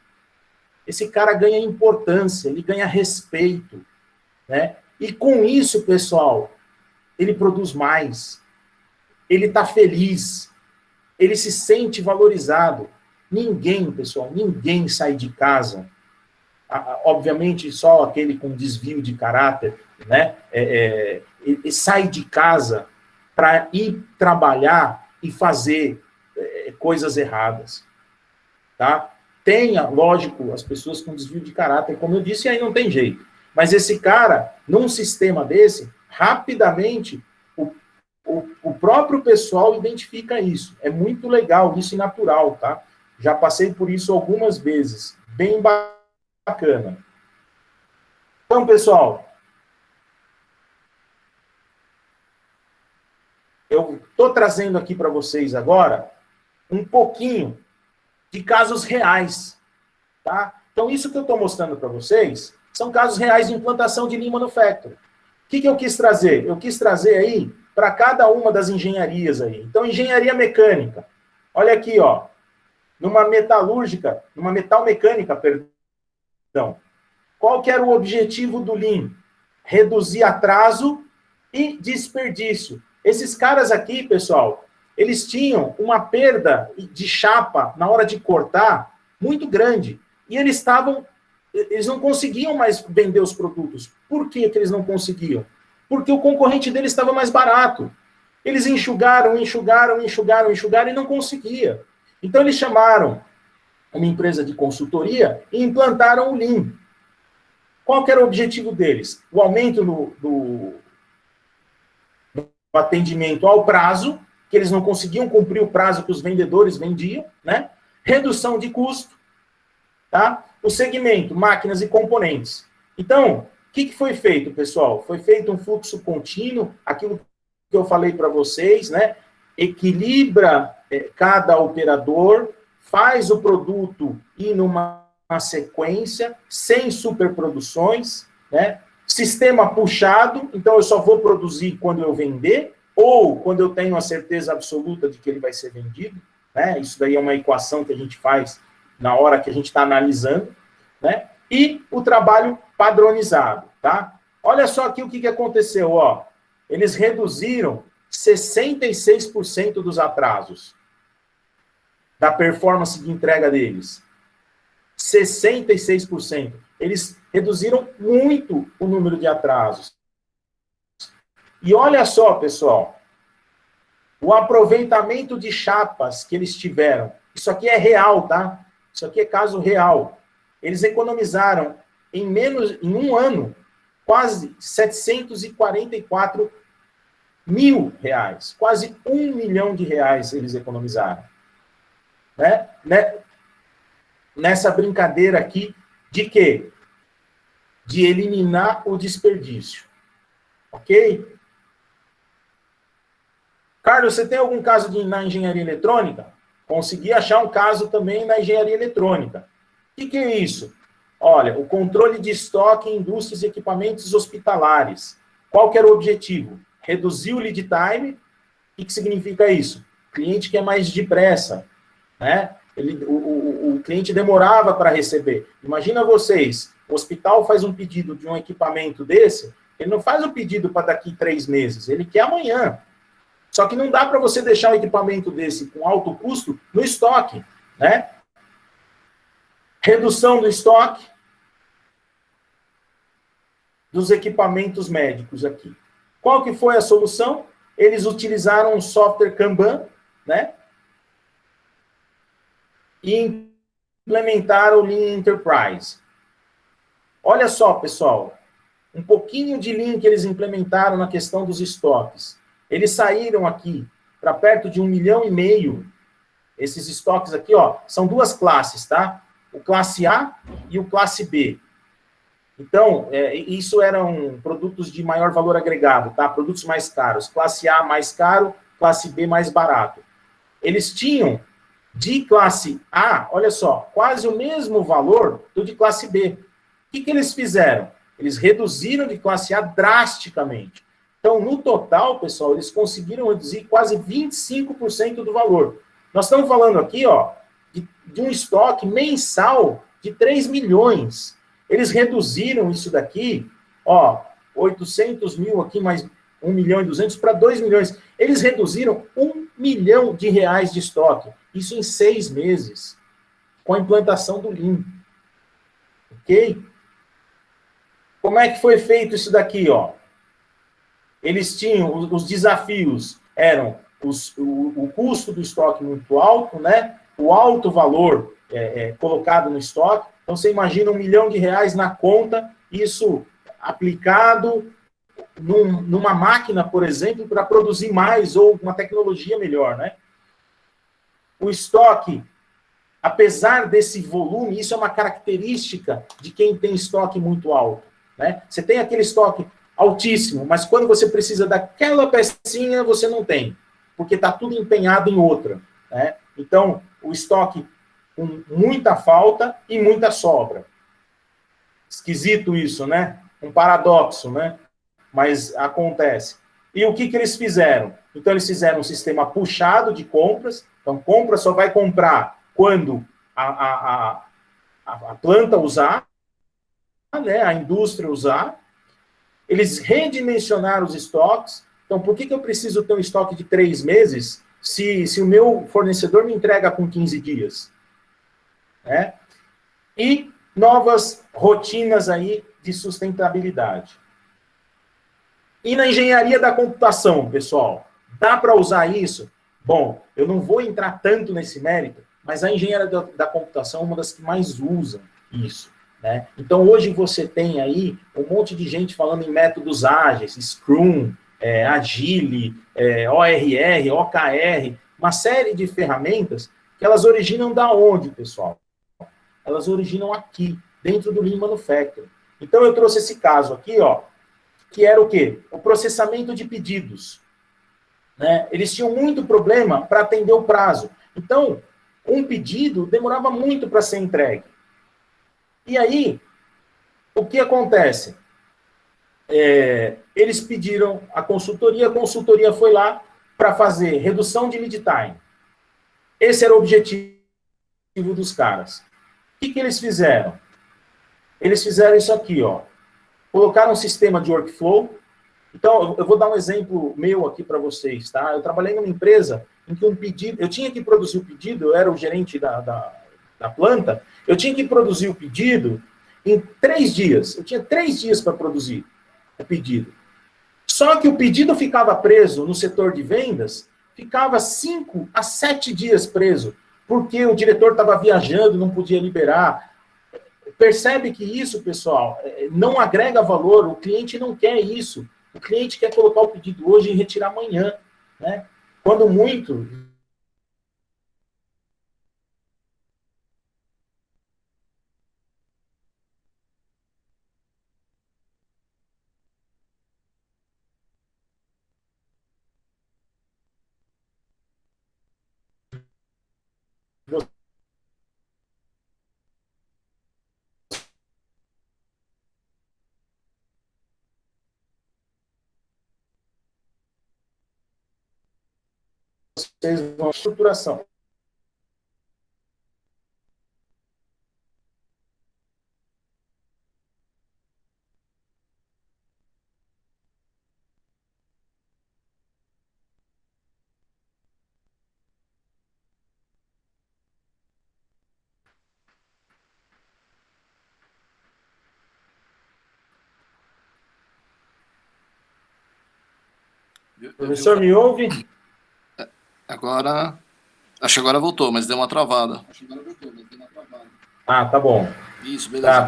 esse cara ganha importância, ele ganha respeito, né? E com isso, pessoal, ele produz mais, ele está feliz, ele se sente valorizado. Ninguém, pessoal, ninguém sai de casa, obviamente só aquele com desvio de caráter, né? Sai de casa para ir trabalhar e fazer coisas erradas, tá? Tenha, lógico, as pessoas com desvio de caráter, como eu disse, aí não tem jeito. Mas esse cara, num sistema desse, rapidamente, o próprio pessoal identifica isso. É muito legal, isso é natural, tá? Já passei por isso algumas vezes. Bem bacana. Então, pessoal, eu estou trazendo aqui para vocês agora um pouquinho de casos reais, tá? Então, isso que eu estou mostrando para vocês são casos reais de implantação de Lean Manufacturing. O que eu quis trazer? Eu quis trazer aí para cada uma das engenharias aí. Então, engenharia mecânica. Olha aqui, ó. Numa metalmecânica, perdão. Qual que era o objetivo do Lean? reduzir atraso e desperdício. Esses caras aqui, pessoal, eles tinham uma perda de chapa na hora de cortar muito grande. E eles não conseguiam mais vender os produtos. Por que eles não conseguiam? Porque o concorrente deles estava mais barato. Eles enxugaram e não conseguia. Então eles chamaram uma empresa de consultoria e implantaram o Lean. Qual que era o objetivo deles? O aumento do atendimento ao prazo, que eles não conseguiam cumprir o prazo que os vendedores vendiam, né? Redução de custo, tá? O segmento, máquinas e componentes. Então, o que foi feito, pessoal? Foi feito um fluxo contínuo, aquilo que eu falei para vocês, né? Equilibra cada operador, faz o produto ir numa sequência, sem superproduções, né? Sistema puxado, então eu só vou produzir quando eu vender, ou quando eu tenho a certeza absoluta de que ele vai ser vendido, né? Isso daí é uma equação que a gente faz na hora que a gente está analisando, né? E o trabalho padronizado, tá? Olha só aqui o que aconteceu, ó. Eles reduziram 66% dos atrasos da performance de entrega deles. 66%. Eles reduziram muito o número de atrasos. E olha só, pessoal, o aproveitamento de chapas que eles tiveram. Isso aqui é real, tá? Isso aqui é caso real. Eles economizaram em um ano quase 744 mil reais. Quase R$1 milhão eles economizaram. Né? Nessa brincadeira aqui de quê? De eliminar o desperdício. Ok? Carlos, você tem algum caso na engenharia eletrônica? Consegui achar um caso também na engenharia eletrônica. O que é isso? Olha, o controle de estoque em indústrias e equipamentos hospitalares. Qual que era o objetivo? Reduzir o lead time. O que significa isso? O cliente quer mais depressa, né? O cliente demorava para receber. Imagina vocês, o hospital faz um pedido de um equipamento desse, ele não faz o pedido para daqui 3 meses, ele quer amanhã. Só que não dá para você deixar um equipamento desse com alto custo no estoque, né? Redução do estoque dos equipamentos médicos aqui. Qual que foi a solução? Eles utilizaram um software Kanban, né? E implementaram o Lean Enterprise. Olha só, pessoal, um pouquinho de Lean que eles implementaram na questão dos estoques. Eles saíram aqui para perto de 1,5 milhão. Esses estoques aqui, ó, são 2 classes, tá? O classe A e o classe B. Então, isso eram produtos de maior valor agregado, tá? Produtos mais caros. Classe A mais caro, classe B mais barato. Eles tinham de classe A, olha só, quase o mesmo valor do de classe B. O que eles fizeram? Eles reduziram de classe A drasticamente. Então, no total, pessoal, eles conseguiram reduzir quase 25% do valor. Nós estamos falando aqui, ó, de um estoque mensal de 3 milhões. Eles reduziram isso daqui, ó, 800 mil aqui, mais 1 milhão e 200 para 2 milhões. Eles reduziram R$1 milhão de estoque. Isso em 6 meses, com a implantação do Lean. Ok? Como é que foi feito isso daqui, ó? Eles tinham, os desafios eram o custo do estoque muito alto, né? O alto valor colocado no estoque. Então, você imagina R$1 milhão na conta, isso aplicado numa máquina, por exemplo, para produzir mais ou uma tecnologia melhor, né? O estoque, apesar desse volume, isso é uma característica de quem tem estoque muito alto, né? Você tem aquele estoque altíssimo, mas quando você precisa daquela pecinha, você não tem, porque está tudo empenhado em outra, né? Então, o estoque com muita falta e muita sobra. Esquisito isso, né? Um paradoxo, né? Mas acontece. E o que eles fizeram? Então, eles fizeram um sistema puxado de compras. Então, compra só vai comprar quando a planta usar, né? A indústria usar. Eles redimensionaram os estoques. Então, por que eu preciso ter um estoque de 3 meses se o meu fornecedor me entrega com 15 dias? Né? E novas rotinas aí de sustentabilidade. E na engenharia da computação, pessoal, dá para usar isso? Bom, eu não vou entrar tanto nesse mérito, mas a engenharia da computação é uma das que mais usam isso. Né? Então, hoje você tem aí um monte de gente falando em métodos ágeis, Scrum, Agile, ORR, OKR, uma série de ferramentas que elas originam da onde, pessoal? Elas originam aqui, dentro do Lean Manufacturing. Então, eu trouxe esse caso aqui, ó, que era o quê? O processamento de pedidos. Né? Eles tinham muito problema para atender o prazo. Então, um pedido demorava muito para ser entregue. E aí, o que acontece? Eles pediram a consultoria foi lá para fazer redução de lead time. Esse era o objetivo dos caras. O que eles fizeram? Eles fizeram isso aqui, ó. Colocaram um sistema de workflow. Então, eu vou dar um exemplo meu aqui para vocês, tá? Eu trabalhei numa empresa em que um pedido... Eu tinha que produzir o pedido, eu era o gerente da planta, eu tinha que produzir o pedido em 3 dias. Eu tinha 3 dias para produzir o pedido. Só que o pedido ficava preso no setor de vendas, ficava 5 a 7 dias preso, porque o diretor estava viajando, não podia liberar. Percebe que isso, pessoal, não agrega valor, o cliente não quer isso. O cliente quer colocar o pedido hoje e retirar amanhã. Né? Quando muito... Vocês vão estruturação. Professor, me ouve? Agora, acho que agora voltou, mas deu uma travada. Ah, tá bom. Isso, beleza.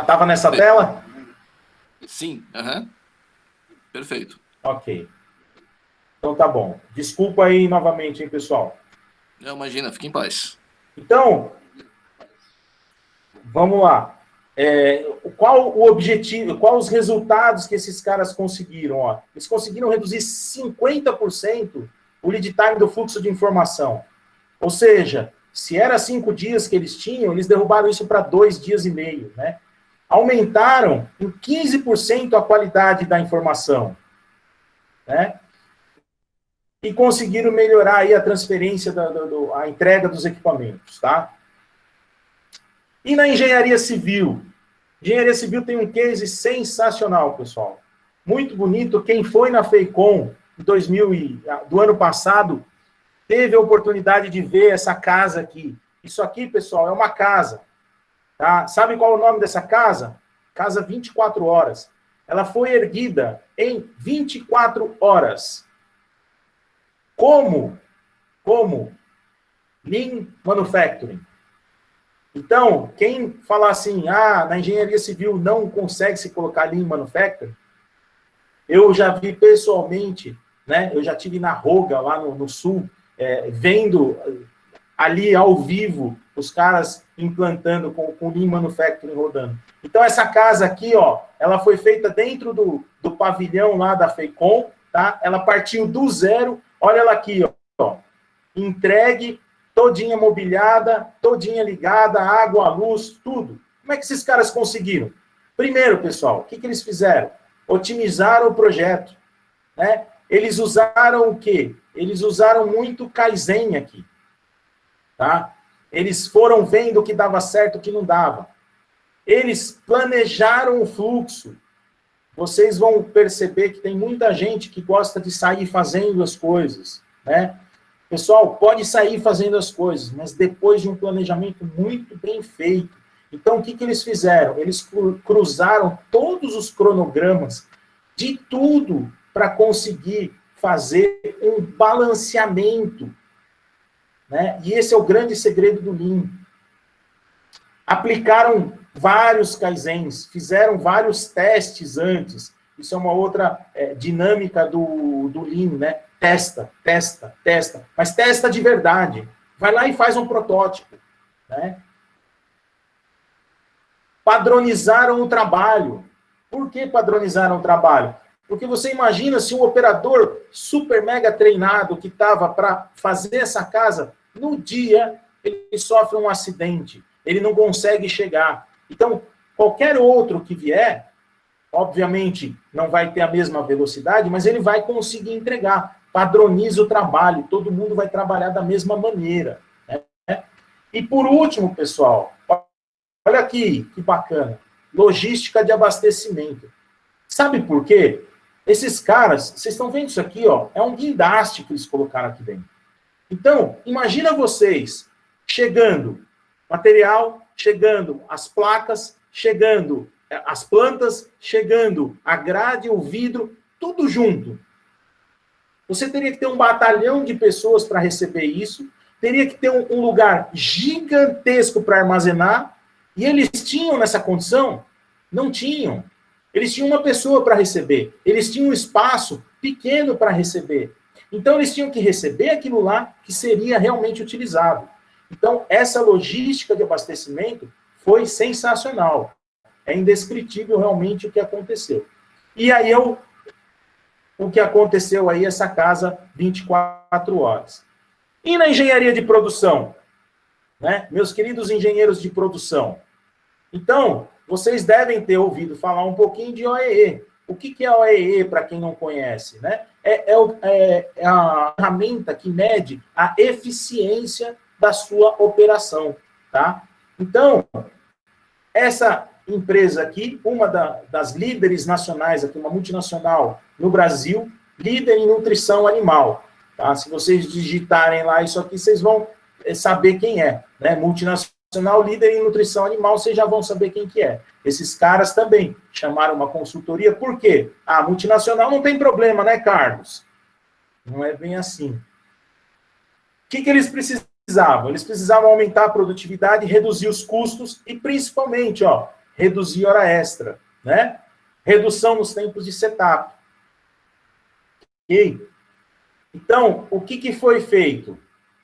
Tava nessa tela? Sim, perfeito. Ok. Então tá bom. Desculpa aí novamente, hein, pessoal. Não, imagina, fique em paz. Então, vamos lá. Qual o objetivo, quais os resultados que esses caras conseguiram? Ó? Eles conseguiram reduzir 50% o lead time do fluxo de informação. Ou seja, se era 5 dias que eles tinham, eles derrubaram isso para 2 dias e meio. Né? Aumentaram em 15% a qualidade da informação. Né? E conseguiram melhorar aí a transferência, a entrega dos equipamentos. Tá? E na engenharia civil? Engenharia civil tem um case sensacional, pessoal. Muito bonito. Quem foi na FEICOM do ano passado teve a oportunidade de ver essa casa aqui. Isso aqui, pessoal, é uma casa. Tá? Sabe qual é o nome dessa casa? Casa 24 horas. Ela foi erguida em 24 horas. Como? Lean Manufacturing. Então, quem falar assim, na engenharia civil não consegue se colocar Lean Manufacturing, eu já vi pessoalmente, né? Eu já estive na Roga, lá no sul, vendo ali ao vivo os caras implantando com Lean Manufacturing rodando. Então, essa casa aqui, ó, ela foi feita dentro do pavilhão lá da FEICOM, tá? Ela partiu do zero, olha ela aqui, ó, entregue, todinha mobiliada, todinha ligada, água, luz, tudo. Como é que esses caras conseguiram? Primeiro, pessoal, o que eles fizeram? Otimizaram o projeto. Né? Eles usaram o quê? Eles usaram muito Kaizen aqui. Tá? Eles foram vendo o que dava certo e o que não dava. Eles planejaram o fluxo vocês vão perceber que tem muita gente que gosta de sair fazendo as coisas, né? Pessoal, pode sair fazendo as coisas, mas depois de um planejamento muito bem feito. Então, o que eles fizeram? Eles cruzaram todos os cronogramas de tudo para conseguir fazer um balanceamento, né? E esse é o grande segredo do Lean. Aplicaram vários kaizens, fizeram vários testes antes. Isso é uma outra dinâmica do Lean, né? Testa, mas testa de verdade. Vai lá e faz um protótipo, né? Padronizaram o trabalho. Por que padronizaram o trabalho? Porque você imagina se um operador super mega treinado que estava para fazer essa casa, no dia ele sofre um acidente, ele não consegue chegar. Então, qualquer outro que vier, obviamente não vai ter a mesma velocidade, mas ele vai conseguir entregar. Padroniza o trabalho, todo mundo vai trabalhar da mesma maneira, né? E por último, pessoal, olha aqui, que bacana, logística de abastecimento. Sabe por quê? Esses caras, vocês estão vendo isso aqui, ó, é um guindaste que eles colocaram aqui dentro. Então, imagina vocês chegando, material, chegando as placas, chegando as plantas, chegando a grade, o vidro, tudo junto. Você teria que ter um batalhão de pessoas para receber isso, teria que ter um lugar gigantesco para armazenar, e eles tinham nessa condição? Não tinham. Eles tinham uma pessoa para receber, eles tinham um espaço pequeno para receber. Então, eles tinham que receber aquilo lá que seria realmente utilizado. Então, essa logística de abastecimento foi sensacional. É indescritível realmente o que aconteceu. E aí, o que aconteceu aí, essa casa 24 horas. E na engenharia de produção? Né? Meus queridos engenheiros de produção. Então, vocês devem ter ouvido falar um pouquinho de OEE. O que é OEE, para quem não conhece? Né? É a ferramenta que mede a eficiência da sua operação. Tá? Então, essa empresa aqui, uma das líderes nacionais, aqui, uma multinacional no Brasil, líder em nutrição animal. Tá? Se vocês digitarem lá isso aqui, vocês vão saber quem é. Né? Multinacional, líder em nutrição animal, vocês já vão saber quem que é. Esses caras também chamaram uma consultoria. Por quê? A multinacional não tem problema, né, Carlos? Não é bem assim. O que eles precisavam? Eles precisavam aumentar a produtividade, reduzir os custos e, principalmente, reduzir hora extra, né? Redução nos tempos de setup. Ok? Então, o que foi feito?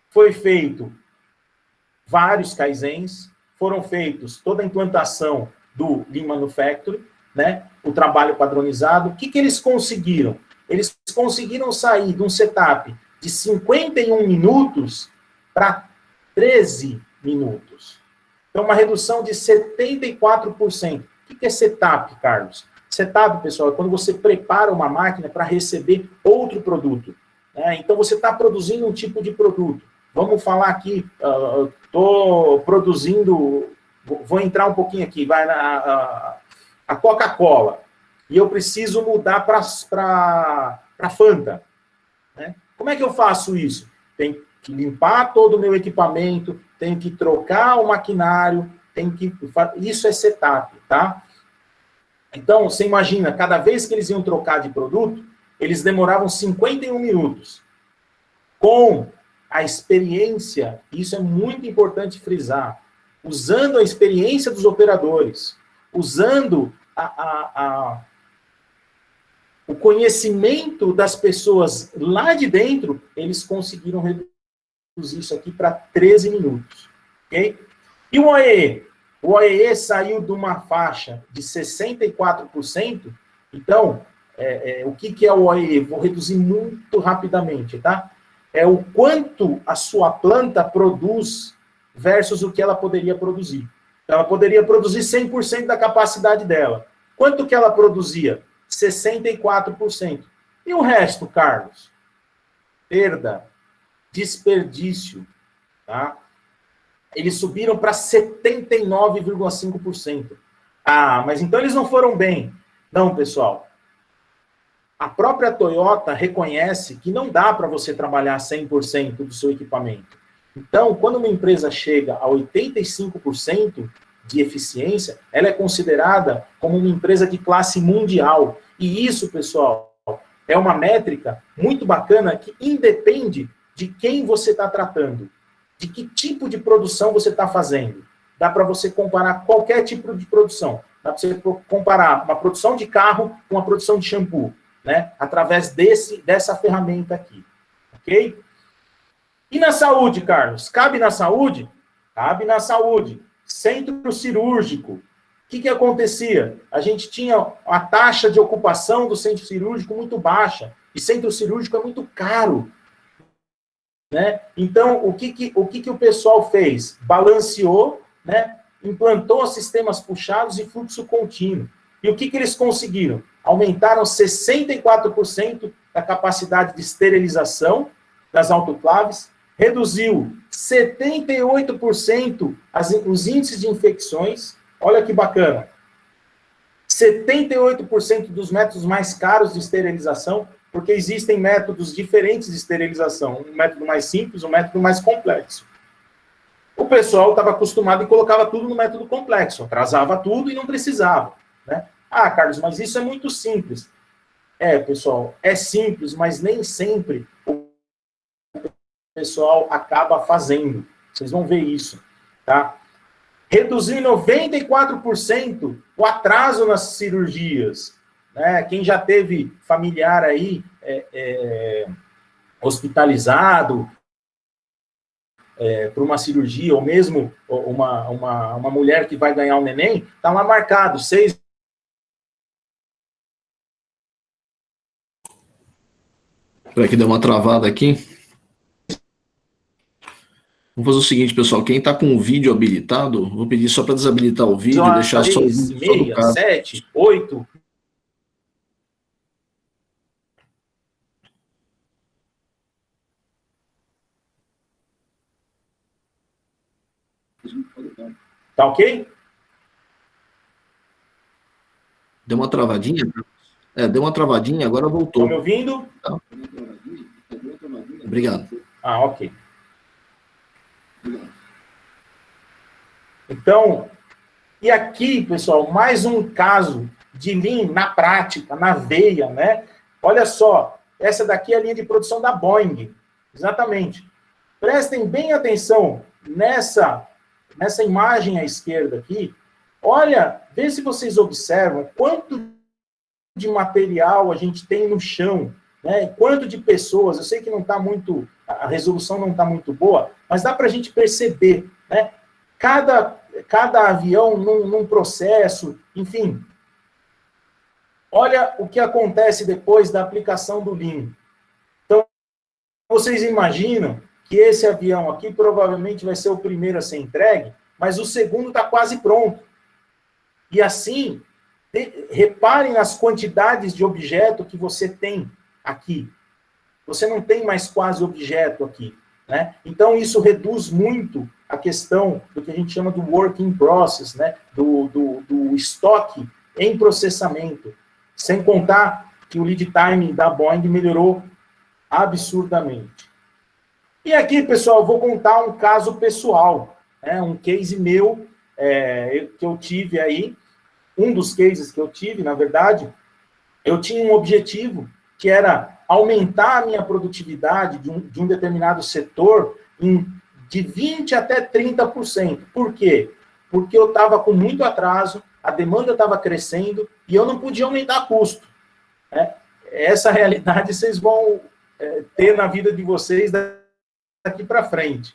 Foi feito vários kaizens, foram feitos toda a implantação do Lean Manufacturing, né? O trabalho padronizado. O que eles conseguiram? Eles conseguiram sair de um setup de 51 minutos para 13 minutos. Então, uma redução de 74%. O que é setup, Carlos? Setup, pessoal, é quando você prepara uma máquina para receber outro produto. Né? Então, você está produzindo um tipo de produto. Vamos falar aqui, estou produzindo, vou entrar um pouquinho aqui, vai a Coca-Cola, e eu preciso mudar para Fanta. Né? Como é que eu faço isso? Tem que limpar todo o meu equipamento, tenho que trocar o maquinário, isso é setup, tá? Então, você imagina, cada vez que eles iam trocar de produto, eles demoravam 51 minutos. Com a experiência, isso é muito importante frisar, usando a experiência dos operadores, usando o conhecimento das pessoas lá de dentro, eles conseguiram reduzir isso aqui para 13 minutos. Ok? E o OEE? O OEE saiu de uma faixa de 64%. Então, o que é o OEE? Vou reduzir muito rapidamente, tá? É o quanto a sua planta produz versus o que ela poderia produzir. Ela poderia produzir 100% da capacidade dela. Quanto que ela produzia? 64%. E o resto, Carlos? Perda, desperdício, tá? Eles subiram para 79,5%. Ah, mas então eles não foram bem. Não, pessoal. A própria Toyota reconhece que não dá para você trabalhar 100% do seu equipamento. Então, quando uma empresa chega a 85% de eficiência, ela é considerada como uma empresa de classe mundial. E isso, pessoal, é uma métrica muito bacana que independe de quem você está tratando, de que tipo de produção você está fazendo. Dá para você comparar qualquer tipo de produção. Dá para você comparar uma produção de carro com uma produção de shampoo, né? Através dessa ferramenta aqui. Ok? E na saúde, Carlos? Cabe na saúde? Cabe na saúde. Centro cirúrgico. O que acontecia? A gente tinha a taxa de ocupação do centro cirúrgico muito baixa. E centro cirúrgico é muito caro. Né? Então, o que o pessoal fez? Balanceou, né? Implantou sistemas puxados e fluxo contínuo. E o que eles conseguiram? Aumentaram 64% da capacidade de esterilização das autoclaves, reduziu 78% os índices de infecções. Olha que bacana. 78% dos métodos mais caros de esterilização, porque existem métodos diferentes de esterilização. Um método mais simples, um método mais complexo. O pessoal estava acostumado e colocava tudo no método complexo. Atrasava tudo e não precisava. Né? Ah, Carlos, mas isso é muito simples. É, pessoal, é simples, mas nem sempre o pessoal acaba fazendo. Vocês vão ver isso, tá? Reduziu em 94% o atraso nas cirurgias. Né? Quem já teve familiar aí hospitalizado para uma cirurgia, ou mesmo uma mulher que vai ganhar um neném, está lá marcado, 6. Espera que deu uma travada aqui. Vamos fazer o seguinte, pessoal. Quem está com o vídeo habilitado, vou pedir só para desabilitar o vídeo e deixar só o vídeo só do cara. 7, 8. Tá ok? Deu uma travadinha? Deu uma travadinha, agora voltou. Estão me ouvindo? Tá. Obrigado. Ah, ok. Então, e aqui, pessoal, mais um caso de Lean na prática, na veia, né? Olha só, essa daqui é a linha de produção da Boeing. Exatamente. Prestem bem atenção nessa imagem à esquerda aqui. Olha, vê se vocês observam quanto de material a gente tem no chão, né? Quanto de pessoas. Eu sei que não está muito, a resolução não está muito boa, mas dá para a gente perceber, né? Cada avião num processo, enfim. Olha o que acontece depois da aplicação do Lean. Então, vocês imaginam que esse avião aqui provavelmente vai ser o primeiro a ser entregue, mas o segundo está quase pronto. E assim, reparem nas quantidades de objeto que você tem aqui. Você não tem mais quase objeto aqui. Né? Então, isso reduz muito a questão do que a gente chama do work in process, né? do estoque em processamento. Sem contar que o lead time da Boeing melhorou absurdamente. E aqui, pessoal, eu vou contar um caso pessoal, né? Um case meu que eu tive aí, um dos cases que eu tive, na verdade, eu tinha um objetivo que era aumentar a minha produtividade de um determinado setor de 20% até 30%. Por quê? Porque eu estava com muito atraso, a demanda estava crescendo e eu não podia aumentar custo. Né? Essa realidade vocês vão ter na vida de vocês daqui para frente.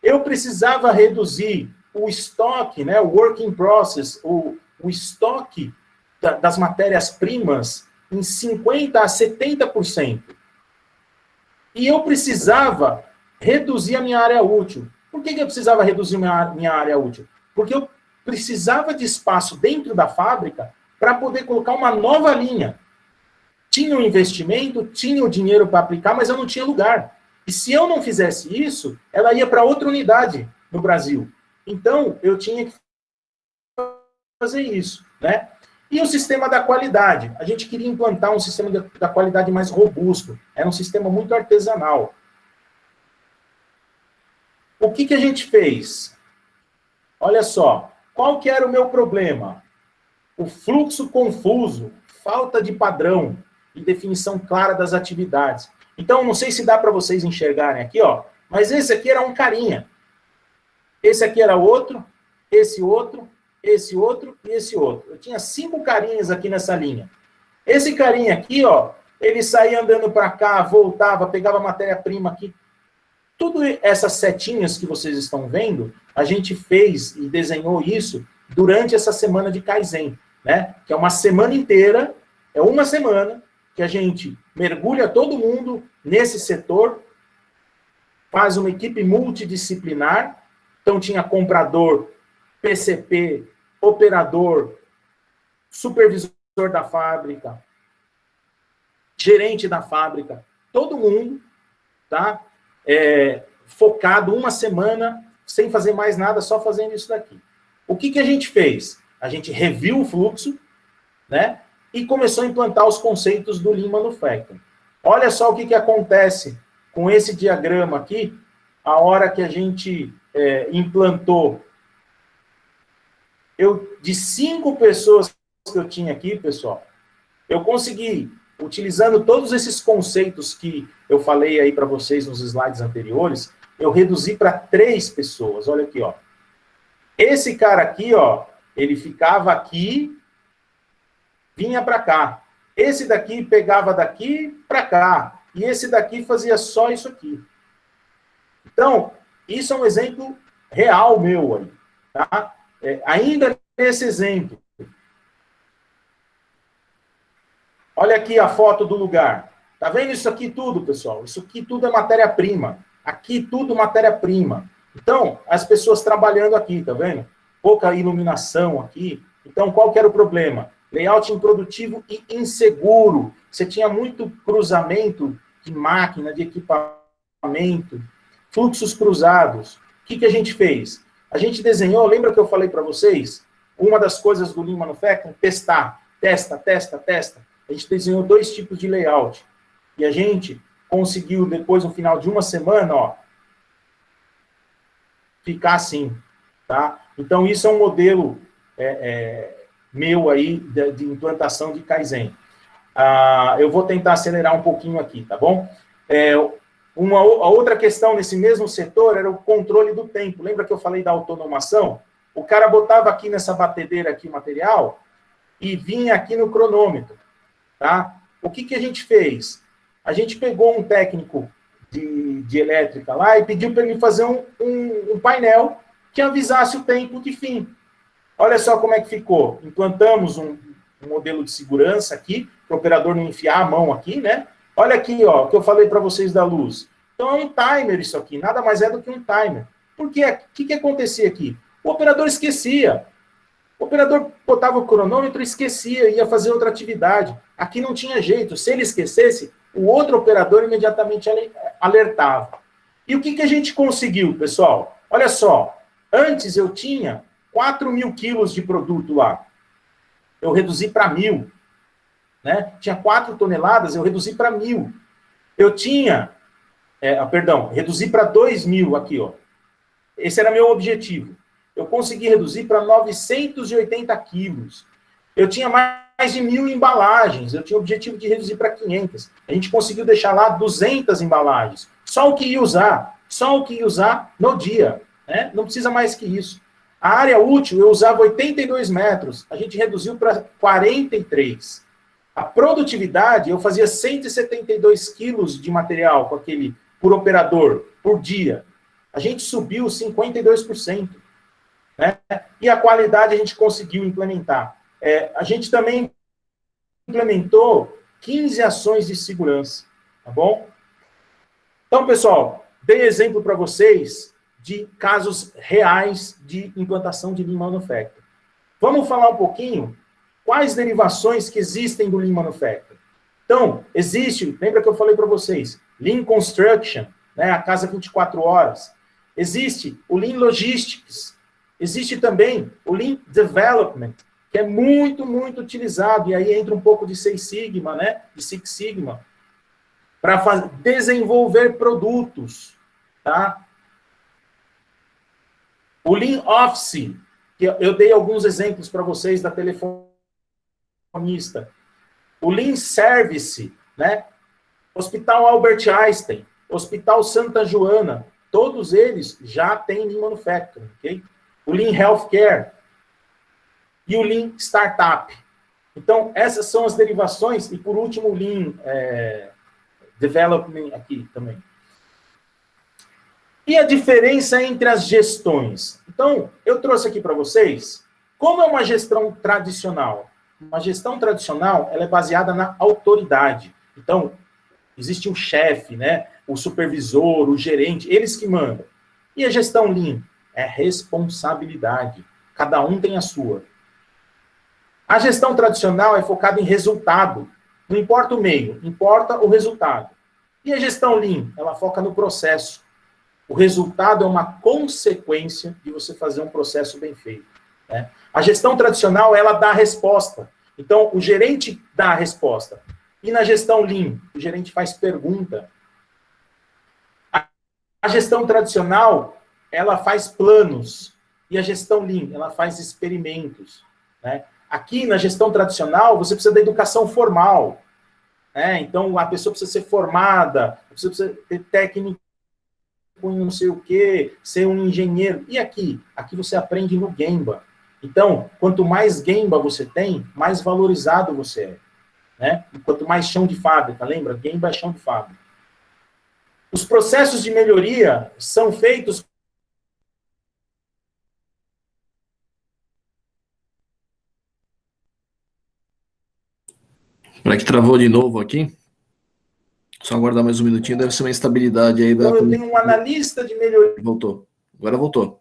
Eu precisava reduzir o estoque, né, o work in process, o estoque das matérias-primas em 50% a 70%. E eu precisava reduzir a minha área útil. Por que eu precisava reduzir minha área útil? Porque eu precisava de espaço dentro da fábrica para poder colocar uma nova linha. Tinha o investimento, tinha o dinheiro para aplicar, mas eu não tinha lugar. E se eu não fizesse isso, ela ia para outra unidade no Brasil. Então, eu tinha que fazer isso, né? E o sistema da qualidade. A gente queria implantar um sistema da qualidade mais robusto. Era um sistema muito artesanal. O que a gente fez? Olha só, qual que era o meu problema? O fluxo confuso, falta de padrão e definição clara das atividades. Então, não sei se dá para vocês enxergarem aqui, ó, mas esse aqui era um carinha. Esse aqui era outro, esse outro, esse outro e esse outro. Eu tinha 5 carinhas aqui nessa linha. Esse carinha aqui, ó, ele saía andando para cá, voltava, pegava matéria-prima aqui. Tudo essas setinhas que vocês estão vendo, a gente fez e desenhou isso durante essa semana de Kaizen, né? Que é uma semana inteira, é uma semana que a gente mergulha todo mundo nesse setor, faz uma equipe multidisciplinar, então tinha comprador, PCP, operador, supervisor da fábrica, gerente da fábrica, todo mundo, tá? Focado uma semana, sem fazer mais nada, só fazendo isso daqui. O que a gente fez? A gente reviu o fluxo, né? E começou a implantar os conceitos do Lean Manufacturing. Olha só o que acontece com esse diagrama aqui, a hora que a gente implantou. De 5 pessoas que eu tinha aqui, pessoal, eu consegui, utilizando todos esses conceitos que eu falei aí para vocês nos slides anteriores, eu reduzi para 3 pessoas. Olha aqui, ó. Esse cara aqui, ó, ele ficava aqui, vinha para cá. Esse daqui pegava daqui para cá. E esse daqui fazia só isso aqui. Então, isso é um exemplo real meu aí, tá? Ainda nesse exemplo. Olha aqui a foto do lugar. Tá vendo isso aqui tudo, pessoal? Isso aqui tudo é matéria-prima. Aqui tudo matéria-prima. Então, as pessoas trabalhando aqui, tá vendo? Pouca iluminação aqui. Então, qual que era o problema? Layout improdutivo e inseguro. Você tinha muito cruzamento de máquina, de equipamento, fluxos cruzados. O que a gente fez? A gente desenhou, lembra que eu falei para vocês? Uma das coisas do Lean Manufacturing, testar. Testa, testa, testa. A gente desenhou 2 tipos de layout. E a gente conseguiu, depois, no final de uma semana, ó, ficar assim, tá? Então, isso é um modelo meu aí de implantação de Kaizen. Eu vou tentar acelerar um pouquinho aqui, tá bom? A outra questão nesse mesmo setor era o controle do tempo. Lembra que eu falei da automação? O cara botava aqui nessa batedeira aqui o material e vinha aqui no cronômetro, tá? O que a gente fez? A gente pegou um técnico de elétrica lá e pediu para ele fazer um painel que avisasse o tempo de fim. Olha só como é que ficou. Implantamos um modelo de segurança aqui, para o operador não enfiar a mão aqui, né? Olha aqui, ó, o que eu falei para vocês da luz. Então, é um timer isso aqui, nada mais é do que um timer. Por quê? O que acontecia aqui? O operador esquecia. O operador botava o cronômetro e esquecia, ia fazer outra atividade. Aqui não tinha jeito. Se ele esquecesse, o outro operador imediatamente alertava. E o que a gente conseguiu, pessoal? Olha só, antes eu tinha 4.000 quilos de produto lá. Eu reduzi para 1.000. Né? Tinha 4 toneladas, eu reduzi para 1.000. Eu tinha, reduzi para 2.000 aqui, ó. Esse era meu objetivo. Eu consegui reduzir para 980 quilos. Eu tinha mais de 1.000 embalagens. Eu tinha o objetivo de reduzir para 500. A gente conseguiu deixar lá 200 embalagens. Só o que ia usar. Só o que ia usar no dia. Né? Não precisa mais que isso. A área útil, eu usava 82 metros. A gente reduziu para 43. A produtividade, eu fazia 172 quilos de material com aquele, por operador, por dia. A gente subiu 52%. Né? E a qualidade a gente conseguiu implementar. A gente também implementou 15 ações de segurança. Tá bom? Então, pessoal, dei exemplo para vocês de casos reais de implantação de Lean Manufacturing. Vamos falar um pouquinho quais derivações que existem do Lean Manufacturing. Então, existe, lembra que eu falei para vocês, Lean Construction, né, a casa 24 horas. Existe o Lean Logistics. Existe também o Lean Development, que é muito, muito utilizado, e aí entra um pouco de Six Sigma, né? De Six Sigma, para desenvolver produtos, tá? O Lean Office, que eu dei alguns exemplos para vocês da telefonista. O Lean Service, né? Hospital Albert Einstein, Hospital Santa Joana, todos eles já têm Lean Manufacturing, ok? O Lean Healthcare e o Lean Startup. Então, essas são as derivações, e por último, o Lean Development aqui também. E a diferença entre as gestões? Então, eu trouxe aqui para vocês como é uma gestão tradicional. Uma gestão tradicional, ela é baseada na autoridade. Então, existe o chefe, né, o supervisor, o gerente, eles que mandam. E a gestão Lean? É responsabilidade. Cada um tem a sua. A gestão tradicional é focada em resultado. Não importa o meio, importa o resultado. E a gestão Lean? Ela foca no processo. O resultado é uma consequência de você fazer um processo bem feito, né? A gestão tradicional, ela dá a resposta. Então, o gerente dá a resposta. E na gestão Lean, o gerente faz pergunta. A gestão tradicional, ela faz planos. E a gestão Lean, ela faz experimentos, né? Aqui, na gestão tradicional, você precisa da educação formal, né? Então, a pessoa precisa ser formada, precisa ter técnico em não sei o quê, ser um engenheiro. E aqui? Aqui você aprende no Gemba. Então, quanto mais Gemba você tem, mais valorizado você é, né? E quanto mais chão de fábrica, lembra? Gemba é chão de fábrica. Os processos de melhoria são feitos. Para que travou de novo aqui? Só aguardar mais um minutinho, deve ser uma instabilidade aí da. Então, eu tenho um analista de melhoria. Voltou. Agora voltou.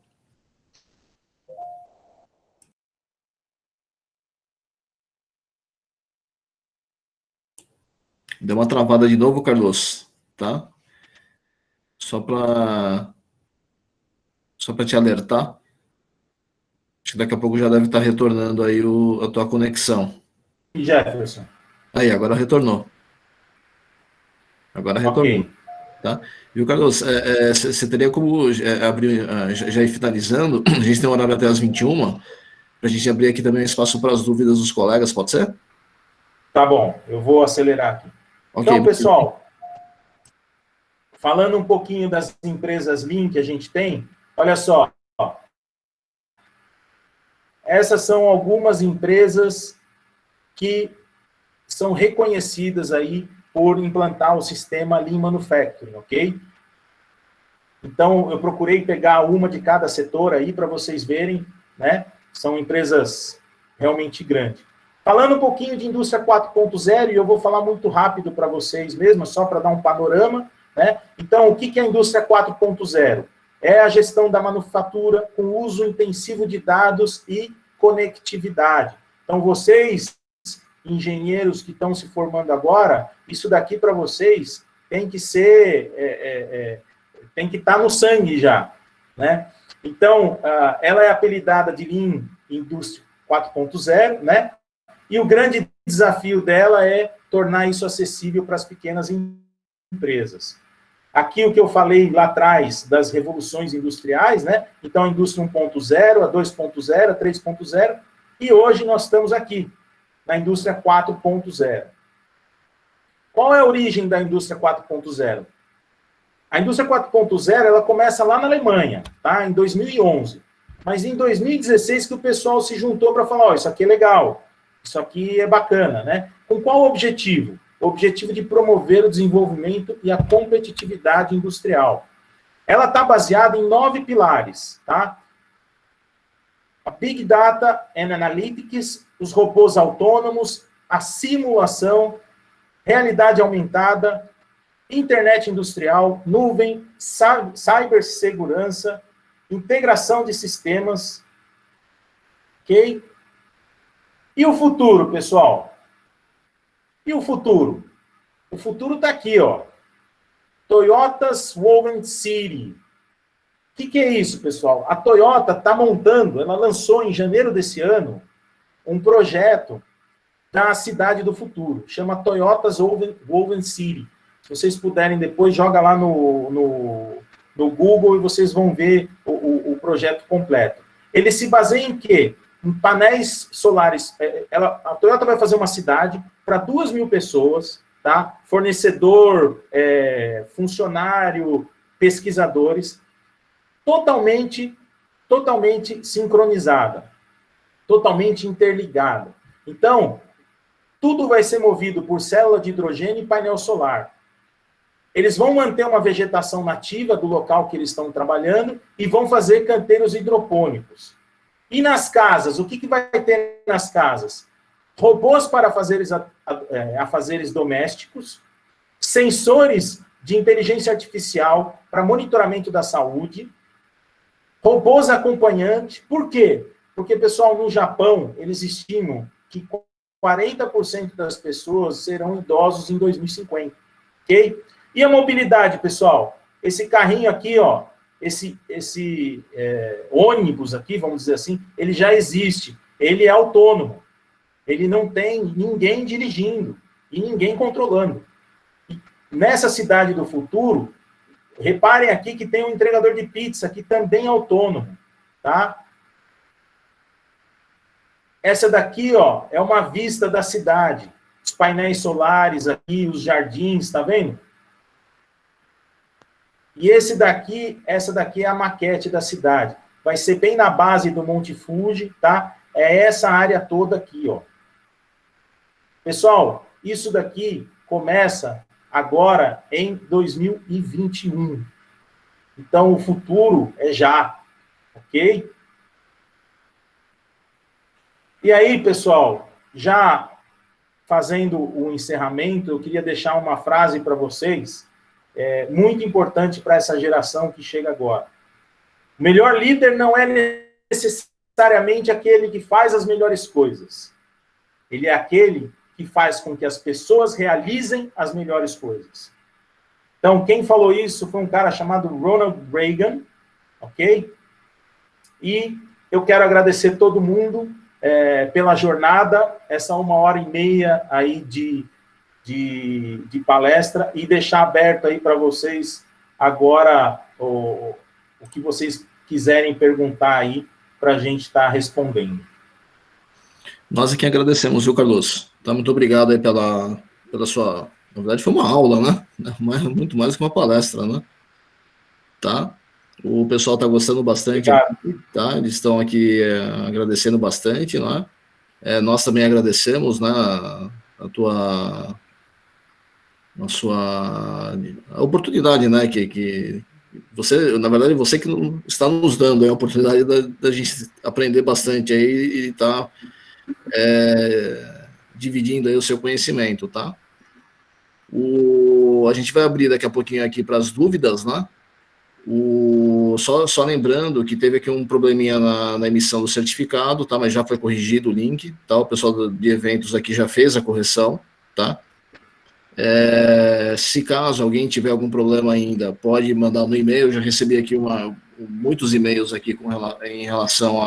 Deu uma travada de novo, Carlos, tá? Só para te alertar. Acho que daqui a pouco já deve estar retornando aí a tua conexão. Jefferson. Aí, agora retornou. Agora retornou. Okay. Tá? Viu, Carlos? Você teria como abrir, já ir finalizando? A gente tem um horário até as 21, para a gente abrir aqui também um espaço para as dúvidas dos colegas, pode ser? Tá bom, eu vou acelerar aqui. Okay. Então, pessoal, falando um pouquinho das empresas Lean que a gente tem, olha só. Essas são algumas empresas que são reconhecidas aí por implantar o sistema Lean Manufacturing, ok? Então, eu procurei pegar uma de cada setor aí para vocês verem, né? São empresas realmente grandes. Falando um pouquinho de indústria 4.0, e eu vou falar muito rápido para vocês mesmo, só para dar um panorama, né? Então, o que é a indústria 4.0? É a gestão da manufatura com uso intensivo de dados e conectividade. Então, vocês, engenheiros que estão se formando agora, isso daqui para vocês tem que ser, tem que estar no sangue já, né? Então, ela é apelidada de Lean Indústria 4.0, né? E o grande desafio dela é tornar isso acessível para as pequenas empresas. Aqui o que eu falei lá atrás das revoluções industriais, né? Então, a indústria 1.0, a 2.0, a 3.0, e hoje nós estamos aqui, na indústria 4.0. Qual é a origem da indústria 4.0? A indústria 4.0, ela começa lá na Alemanha, tá? Em 2011. Mas em 2016 que o pessoal se juntou para falar, ó, isso aqui é legal, isso aqui é bacana, né? Com qual objetivo? O objetivo de promover o desenvolvimento e a competitividade industrial. Ela está baseada em 9 pilares, tá? A Big Data and Analytics, os robôs autônomos, a simulação, realidade aumentada, internet industrial, nuvem, cibersegurança, integração de sistemas, ok? E o futuro, pessoal? E o futuro? O futuro está aqui, ó. Toyota's Woven City. O que é isso, pessoal? A Toyota está montando, ela lançou em janeiro desse ano, um projeto da cidade do futuro, chama Toyota's Woven City. Se vocês puderem depois, joga lá no Google e vocês vão ver o projeto completo. Ele se baseia em quê? Em painéis solares. A Toyota vai fazer uma cidade para 2.000 pessoas, tá? Fornecedor, funcionário, pesquisadores, totalmente sincronizada, totalmente interligada. Então, tudo vai ser movido por célula de hidrogênio e painel solar. Eles vão manter uma vegetação nativa do local que eles estão trabalhando e vão fazer canteiros hidropônicos. E nas casas, o que vai ter nas casas? Robôs para afazeres domésticos, sensores de inteligência artificial para monitoramento da saúde, robôs acompanhantes. Por quê? Porque, pessoal, no Japão, eles estimam que 40% das pessoas serão idosos em 2050, ok? E a mobilidade, pessoal? Esse carrinho aqui, ó, esse ônibus aqui, vamos dizer assim, ele já existe. Ele é autônomo. Ele não tem ninguém dirigindo e ninguém controlando. E nessa cidade do futuro, reparem aqui que tem um entregador de pizza que também é autônomo, tá? Essa daqui, ó, é uma vista da cidade. Os painéis solares aqui, os jardins, tá vendo? E essa daqui é a maquete da cidade. Vai ser bem na base do Monte Fuji, tá? É essa área toda aqui, ó. Pessoal, isso daqui começa agora em 2021. Então, o futuro é já, ok? E aí, pessoal, já fazendo o encerramento, eu queria deixar uma frase para vocês, muito importante para essa geração que chega agora. O melhor líder não é necessariamente aquele que faz as melhores coisas. Ele é aquele que faz com que as pessoas realizem as melhores coisas. Então, quem falou isso foi um cara chamado Ronald Reagan, ok? E eu quero agradecer todo mundo pela jornada, essa 1h30 aí de palestra, e deixar aberto aí para vocês agora o que vocês quiserem perguntar aí para a gente estar respondendo. Nós aqui agradecemos, viu, Carlos? Tá, muito obrigado aí pela sua... Na verdade, foi uma aula, né? Muito mais que uma palestra, né? Tá? O pessoal está gostando bastante, tá? Eles estão aqui agradecendo bastante, né? Nós também agradecemos, né? A oportunidade, né? Que você, na verdade, você que está nos dando a oportunidade da gente aprender bastante aí e tá dividindo aí o seu conhecimento, tá? A gente vai abrir daqui a pouquinho aqui para as dúvidas, né? Só lembrando que teve aqui um probleminha na emissão do certificado, tá? Mas já foi corrigido o link, tá? O pessoal de eventos aqui já fez a correção, tá? Se caso alguém tiver algum problema ainda, pode mandar no e-mail. Eu já recebi aqui muitos e-mails aqui em relação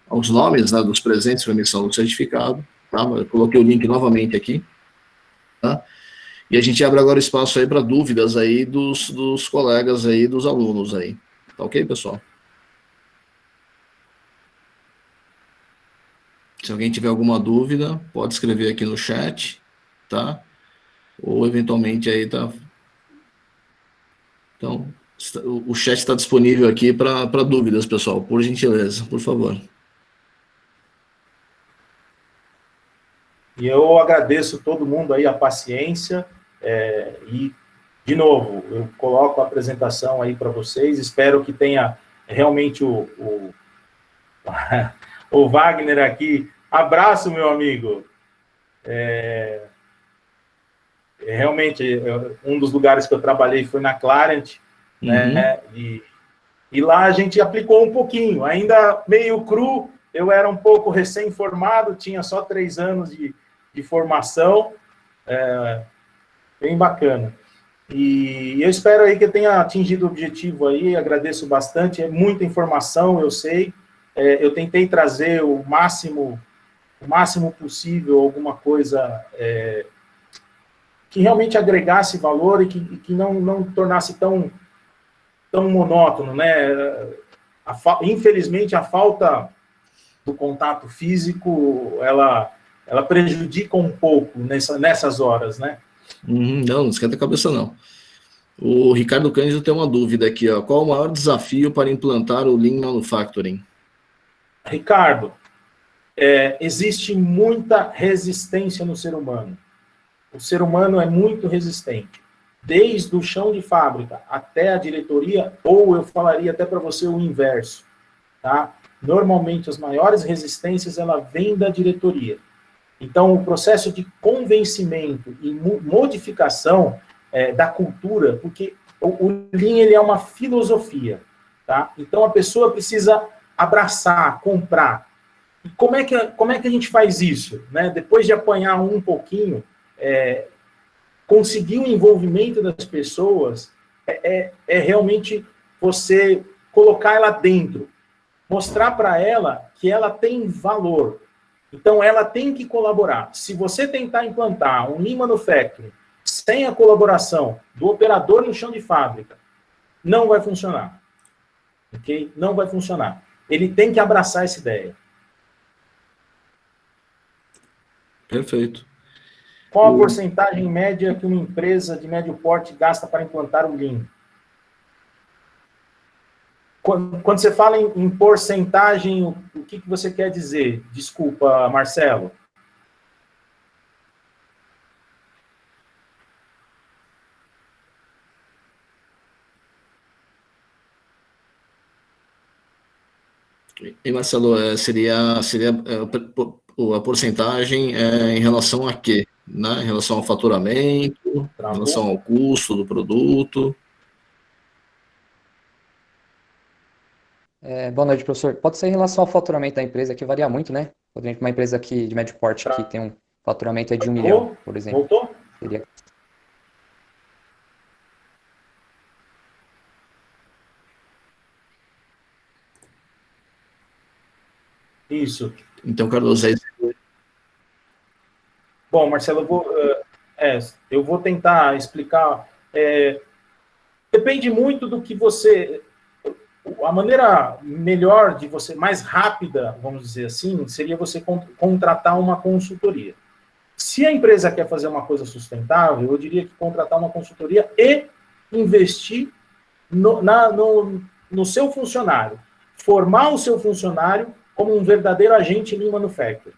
aos nomes, né, dos presentes para emissão do certificado, tá? Eu coloquei o link novamente aqui, tá? E a gente abre agora espaço aí para dúvidas aí dos colegas aí, dos alunos aí. Tá ok, pessoal? Se alguém tiver alguma dúvida, pode escrever aqui no chat, tá? Ou eventualmente aí tá... Então, o chat está disponível aqui para dúvidas, pessoal, por gentileza, por favor. E eu agradeço todo mundo aí a paciência, e, de novo, eu coloco a apresentação aí para vocês, espero que tenha realmente o Wagner aqui. Abraço, meu amigo. Realmente, um dos lugares que eu trabalhei foi na Clarent, né? E lá a gente aplicou um pouquinho, ainda meio cru, eu era um pouco recém-formado, tinha só 3 anos de formação, bem bacana. E eu espero aí que eu tenha atingido o objetivo aí, agradeço bastante, é muita informação, eu sei, eu tentei trazer o máximo o máximo possível alguma coisa que realmente agregasse valor e que não tornasse tão monótono, né? Infelizmente, a falta do contato físico, ela prejudica um pouco nessas horas, né? Não esquenta a cabeça, não. O Ricardo Cândido tem uma dúvida aqui, ó. Qual o maior desafio para implantar o Lean Manufacturing? Ricardo, existe muita resistência no ser humano. O ser humano é muito resistente. Desde o chão de fábrica até a diretoria, ou eu falaria até para você o inverso, tá? Normalmente, as maiores resistências, ela vem da diretoria. Então, o processo de convencimento e modificação da cultura, porque o Lean, ele é uma filosofia, tá? Então, a pessoa precisa abraçar, comprar. E como é que a gente faz isso? Né? Depois de apanhar um pouquinho, conseguir o envolvimento das pessoas é realmente você colocar ela dentro, mostrar para ela que ela tem valor. Então, ela tem que colaborar. Se você tentar implantar um Lean Manufacturing sem a colaboração do operador no chão de fábrica, não vai funcionar. Ok? Não vai funcionar. Ele tem que abraçar essa ideia. Perfeito. Qual a porcentagem média que uma empresa de médio porte gasta para implantar o Lean? Quando você fala em porcentagem, o que você quer dizer? Desculpa, Marcelo. E, Marcelo, seria a porcentagem em relação a quê? Né? Em relação ao faturamento, em relação ao custo do produto? Boa noite, professor. Pode ser em relação ao faturamento da empresa, que varia muito, né? Por exemplo, uma empresa aqui de médio porte que tem um faturamento de 1 milhão, por exemplo. Voltou? Seria... Isso. Então, Carlos, é isso. Bom, Marcelo, eu vou tentar explicar. Depende muito do que você... A maneira melhor de você, mais rápida, vamos dizer assim, seria você contratar uma consultoria. Se a empresa quer fazer uma coisa sustentável, eu diria que contratar uma consultoria e investir no seu funcionário. Formar o seu funcionário como um verdadeiro agente Lean Manufacturing,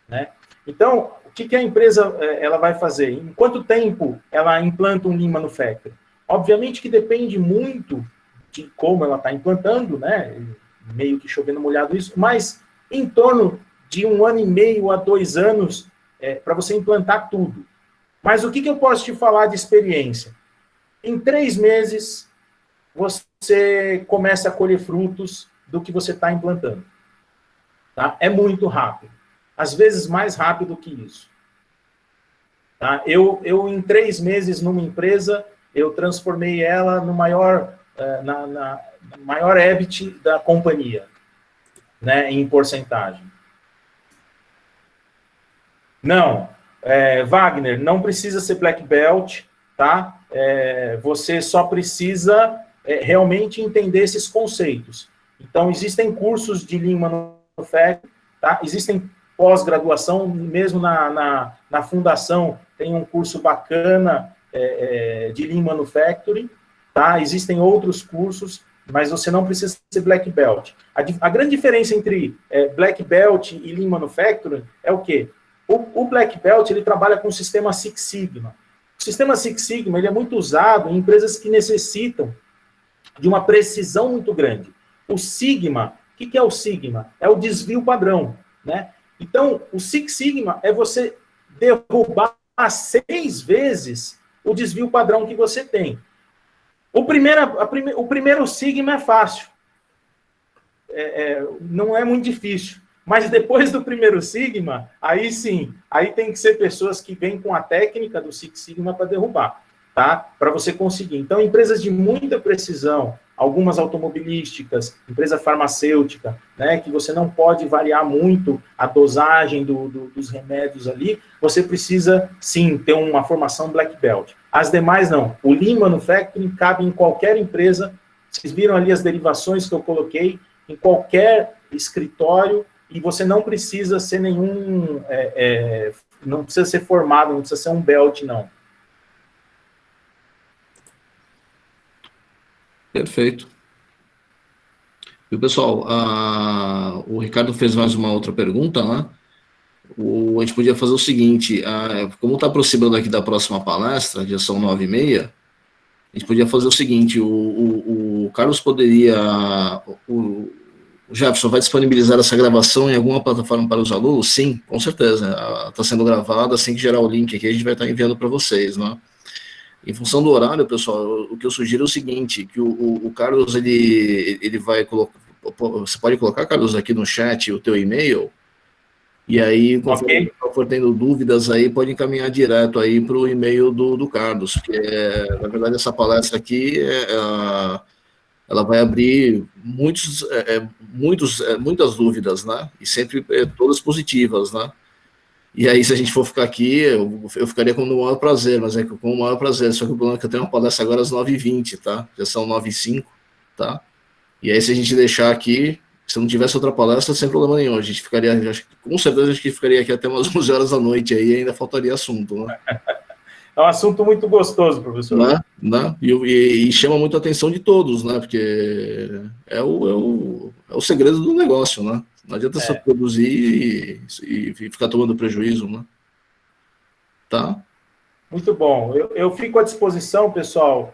né? Então, o que a empresa ela vai fazer? Em quanto tempo ela implanta um Lean Manufacturing? Obviamente que depende muito de como ela está implantando, né? Meio que chovendo molhado isso, mas em torno de 1 ano e meio a 2 anos para você implantar tudo. Mas o que eu posso te falar de experiência? Em 3 meses, você começa a colher frutos do que você está implantando. Tá? É muito rápido. Às vezes, mais rápido que isso. Tá? Eu em 3 meses, numa empresa, eu transformei ela no maior EBIT da companhia, né, em porcentagem. Não, Wagner, não precisa ser black belt, tá? Você só precisa realmente entender esses conceitos. Então, existem cursos de Lean Manufacturing, tá? Existem pós-graduação, mesmo na fundação, tem um curso bacana de Lean Manufacturing, tá? Existem outros cursos, mas você não precisa ser black belt. A grande diferença entre black belt e Lean Manufacturing é o quê? O black belt, ele trabalha com o sistema Six Sigma. O sistema Six Sigma, ele é muito usado em empresas que necessitam de uma precisão muito grande. O Sigma, o que é o Sigma? É o desvio padrão, né? Então, o Six Sigma é você derrubar 6 vezes o desvio padrão que você tem. O primeiro Sigma é fácil. Não é muito difícil. Mas depois do primeiro Sigma, aí sim, aí tem que ser pessoas que vêm com a técnica do Six Sigma para derrubar, tá? Para você conseguir. Então, empresas de muita precisão, algumas automobilísticas, empresa farmacêutica, né, que você não pode variar muito a dosagem dos remédios ali, você precisa, sim, ter uma formação Black Belt. As demais, não. O Lean Manufacturing cabe em qualquer empresa. Vocês viram ali as derivações que eu coloquei, em qualquer escritório, e você não precisa ser não precisa ser formado, não precisa ser um Belt, não. Perfeito. E, pessoal, o Ricardo fez mais uma outra pergunta, né? A gente podia fazer o seguinte, como está aproximando aqui da próxima palestra, já são 9h30, a gente podia fazer o seguinte, o Carlos poderia, o Jefferson vai disponibilizar essa gravação em alguma plataforma para os alunos? Sim, com certeza, está sendo gravada, assim que gerar o link aqui, a gente vai estar enviando para vocês, né? Em função do horário, pessoal, o que eu sugiro é o seguinte, que o Carlos, ele vai colocar, você pode colocar, Carlos, aqui no chat o teu e-mail, e aí, conforme for tendo dúvidas aí, pode encaminhar direto aí para o e-mail do Carlos, porque, na verdade, essa palestra aqui, ela vai abrir muitas dúvidas, né, e sempre todas positivas, né. E aí, se a gente for ficar aqui, eu ficaria com o maior prazer, mas com o maior prazer. Só que o problema é que eu tenho uma palestra agora às 9h20, tá? Já são 9h05, tá? E aí, se a gente deixar aqui, se não tivesse outra palestra, sem problema nenhum. A gente ficaria, com certeza, a gente ficaria aqui até umas 11 horas da noite aí e ainda faltaria assunto, né? É um assunto muito gostoso, professor. Né? E chama muito a atenção de todos, né? Porque é o segredo do negócio, né? Não adianta só produzir e ficar tomando prejuízo, né? Tá? Muito bom. Eu fico à disposição, pessoal.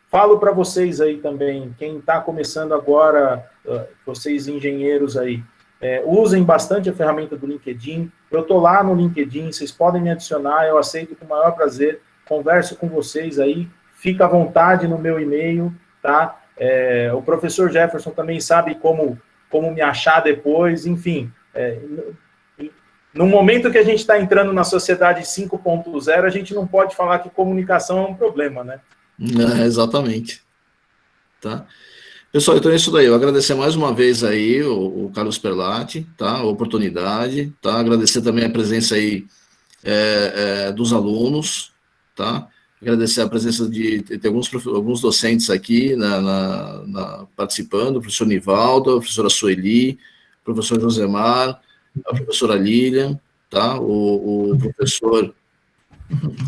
Falo para vocês aí também, quem está começando agora, vocês engenheiros aí, usem bastante a ferramenta do LinkedIn. Eu estou lá no LinkedIn, vocês podem me adicionar, eu aceito com o maior prazer, converso com vocês aí, fica à vontade no meu e-mail, tá? O professor Jefferson também sabe como me achar depois, enfim. No momento que a gente está entrando na sociedade 5.0, a gente não pode falar que comunicação é um problema, né? Exatamente. Tá? Pessoal, então é isso daí. Eu agradecer mais uma vez aí o Carlos Perlatti, tá? A oportunidade, tá? Agradecer também a presença aí dos alunos, tá? Agradecer a presença de alguns docentes aqui participando, o professor Nivaldo, a professora Sueli, o professor Josemar, a professora Lilian, tá? O professor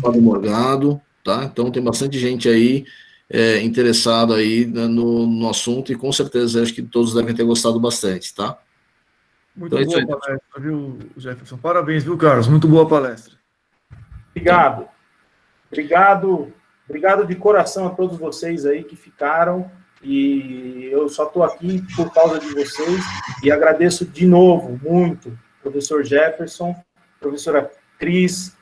Fábio Morgado, tá? Então tem bastante gente aí interessada aí no assunto e com certeza acho que todos devem ter gostado bastante, tá? Muito então, boa palestra, viu, Jefferson? Parabéns, viu, Carlos? Muito boa palestra. Obrigado. Obrigado de coração a todos vocês aí que ficaram, e eu só estou aqui por causa de vocês, e agradeço de novo muito, professor Jefferson, professora Cris,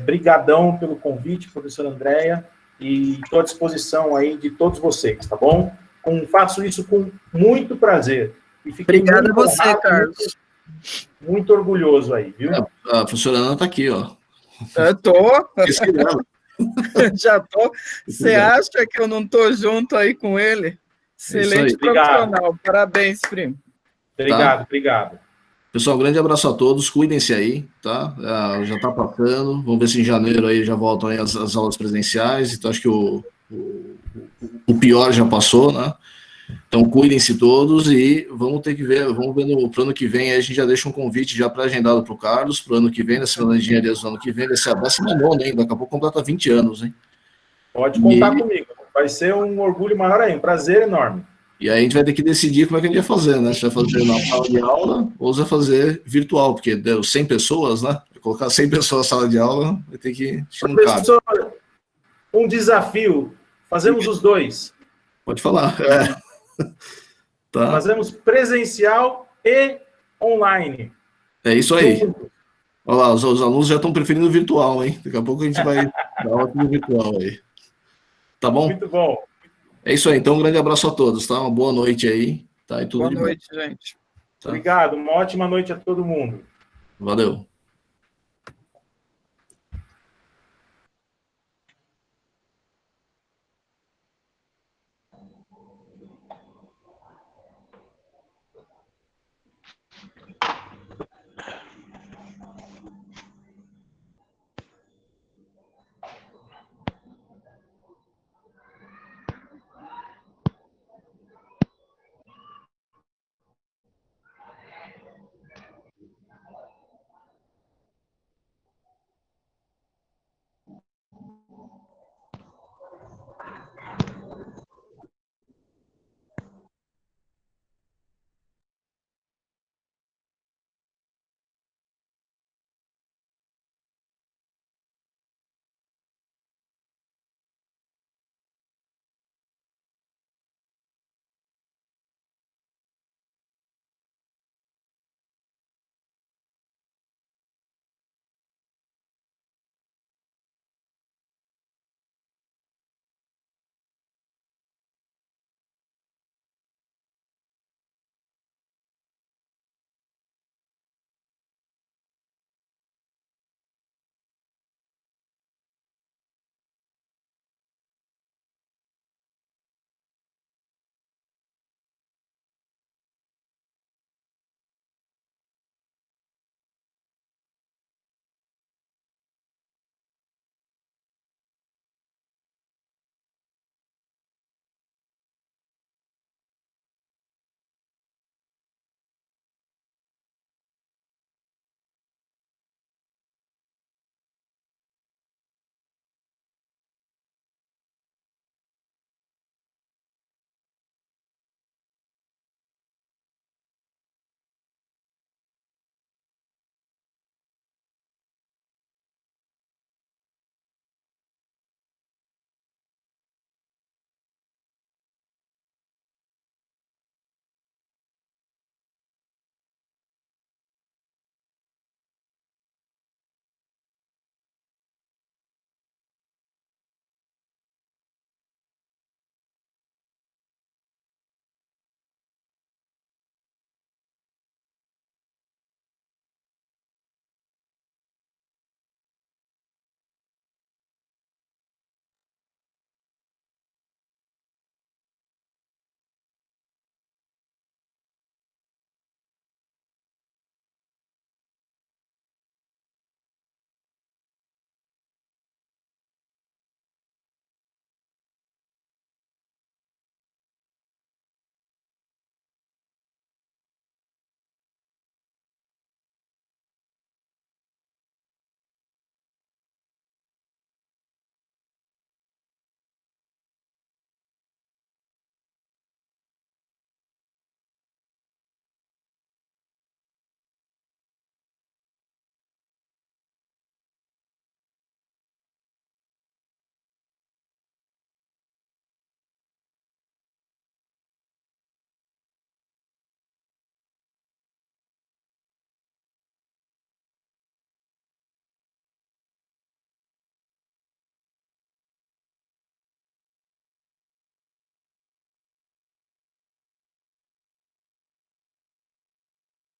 brigadão pelo convite, professora Andréia, e estou à disposição aí de todos vocês, tá bom? Faço isso com muito prazer. Obrigada a você, Carlos. Muito orgulhoso aí, viu? A professora Ana está aqui, ó. Eu tô. Já tô. Você acha que eu não tô junto aí com ele? Excelente profissional. Parabéns, primo. Obrigado. Pessoal, um grande abraço a todos. Cuidem-se aí, tá? Já está passando. Vamos ver se em janeiro aí já voltam aí as aulas presenciais. Então, acho que o pior já passou, né? Então, cuidem-se todos e vamos ver para o ano que vem, aí a gente já deixa um convite já pré-agendado para o Carlos, para o ano que vem, na Semana de Engenharia do ano que vem, vai ser a 19ª, hein? Daqui a pouco completa 20 anos, hein? Pode contar comigo, vai ser um orgulho maior aí, um prazer enorme. E aí a gente vai ter que decidir como é que a gente vai fazer, né? Se vai fazer na sala de aula ou se vai fazer virtual, porque deu 100 pessoas, né? Colocar 100 pessoas na sala de aula, vai ter que... Professor, um desafio, fazemos os dois. Pode falar, Tá. Fazemos presencial e online. É isso aí. Olha lá, os alunos já estão preferindo virtual, hein? Daqui a pouco a gente vai dar aula no virtual aí. Tá bom? Muito bom. É isso aí. Então, um grande abraço a todos, tá? Uma boa noite aí. Tá? E tudo boa noite, gente. Tá? Obrigado. Uma ótima noite a todo mundo. Valeu.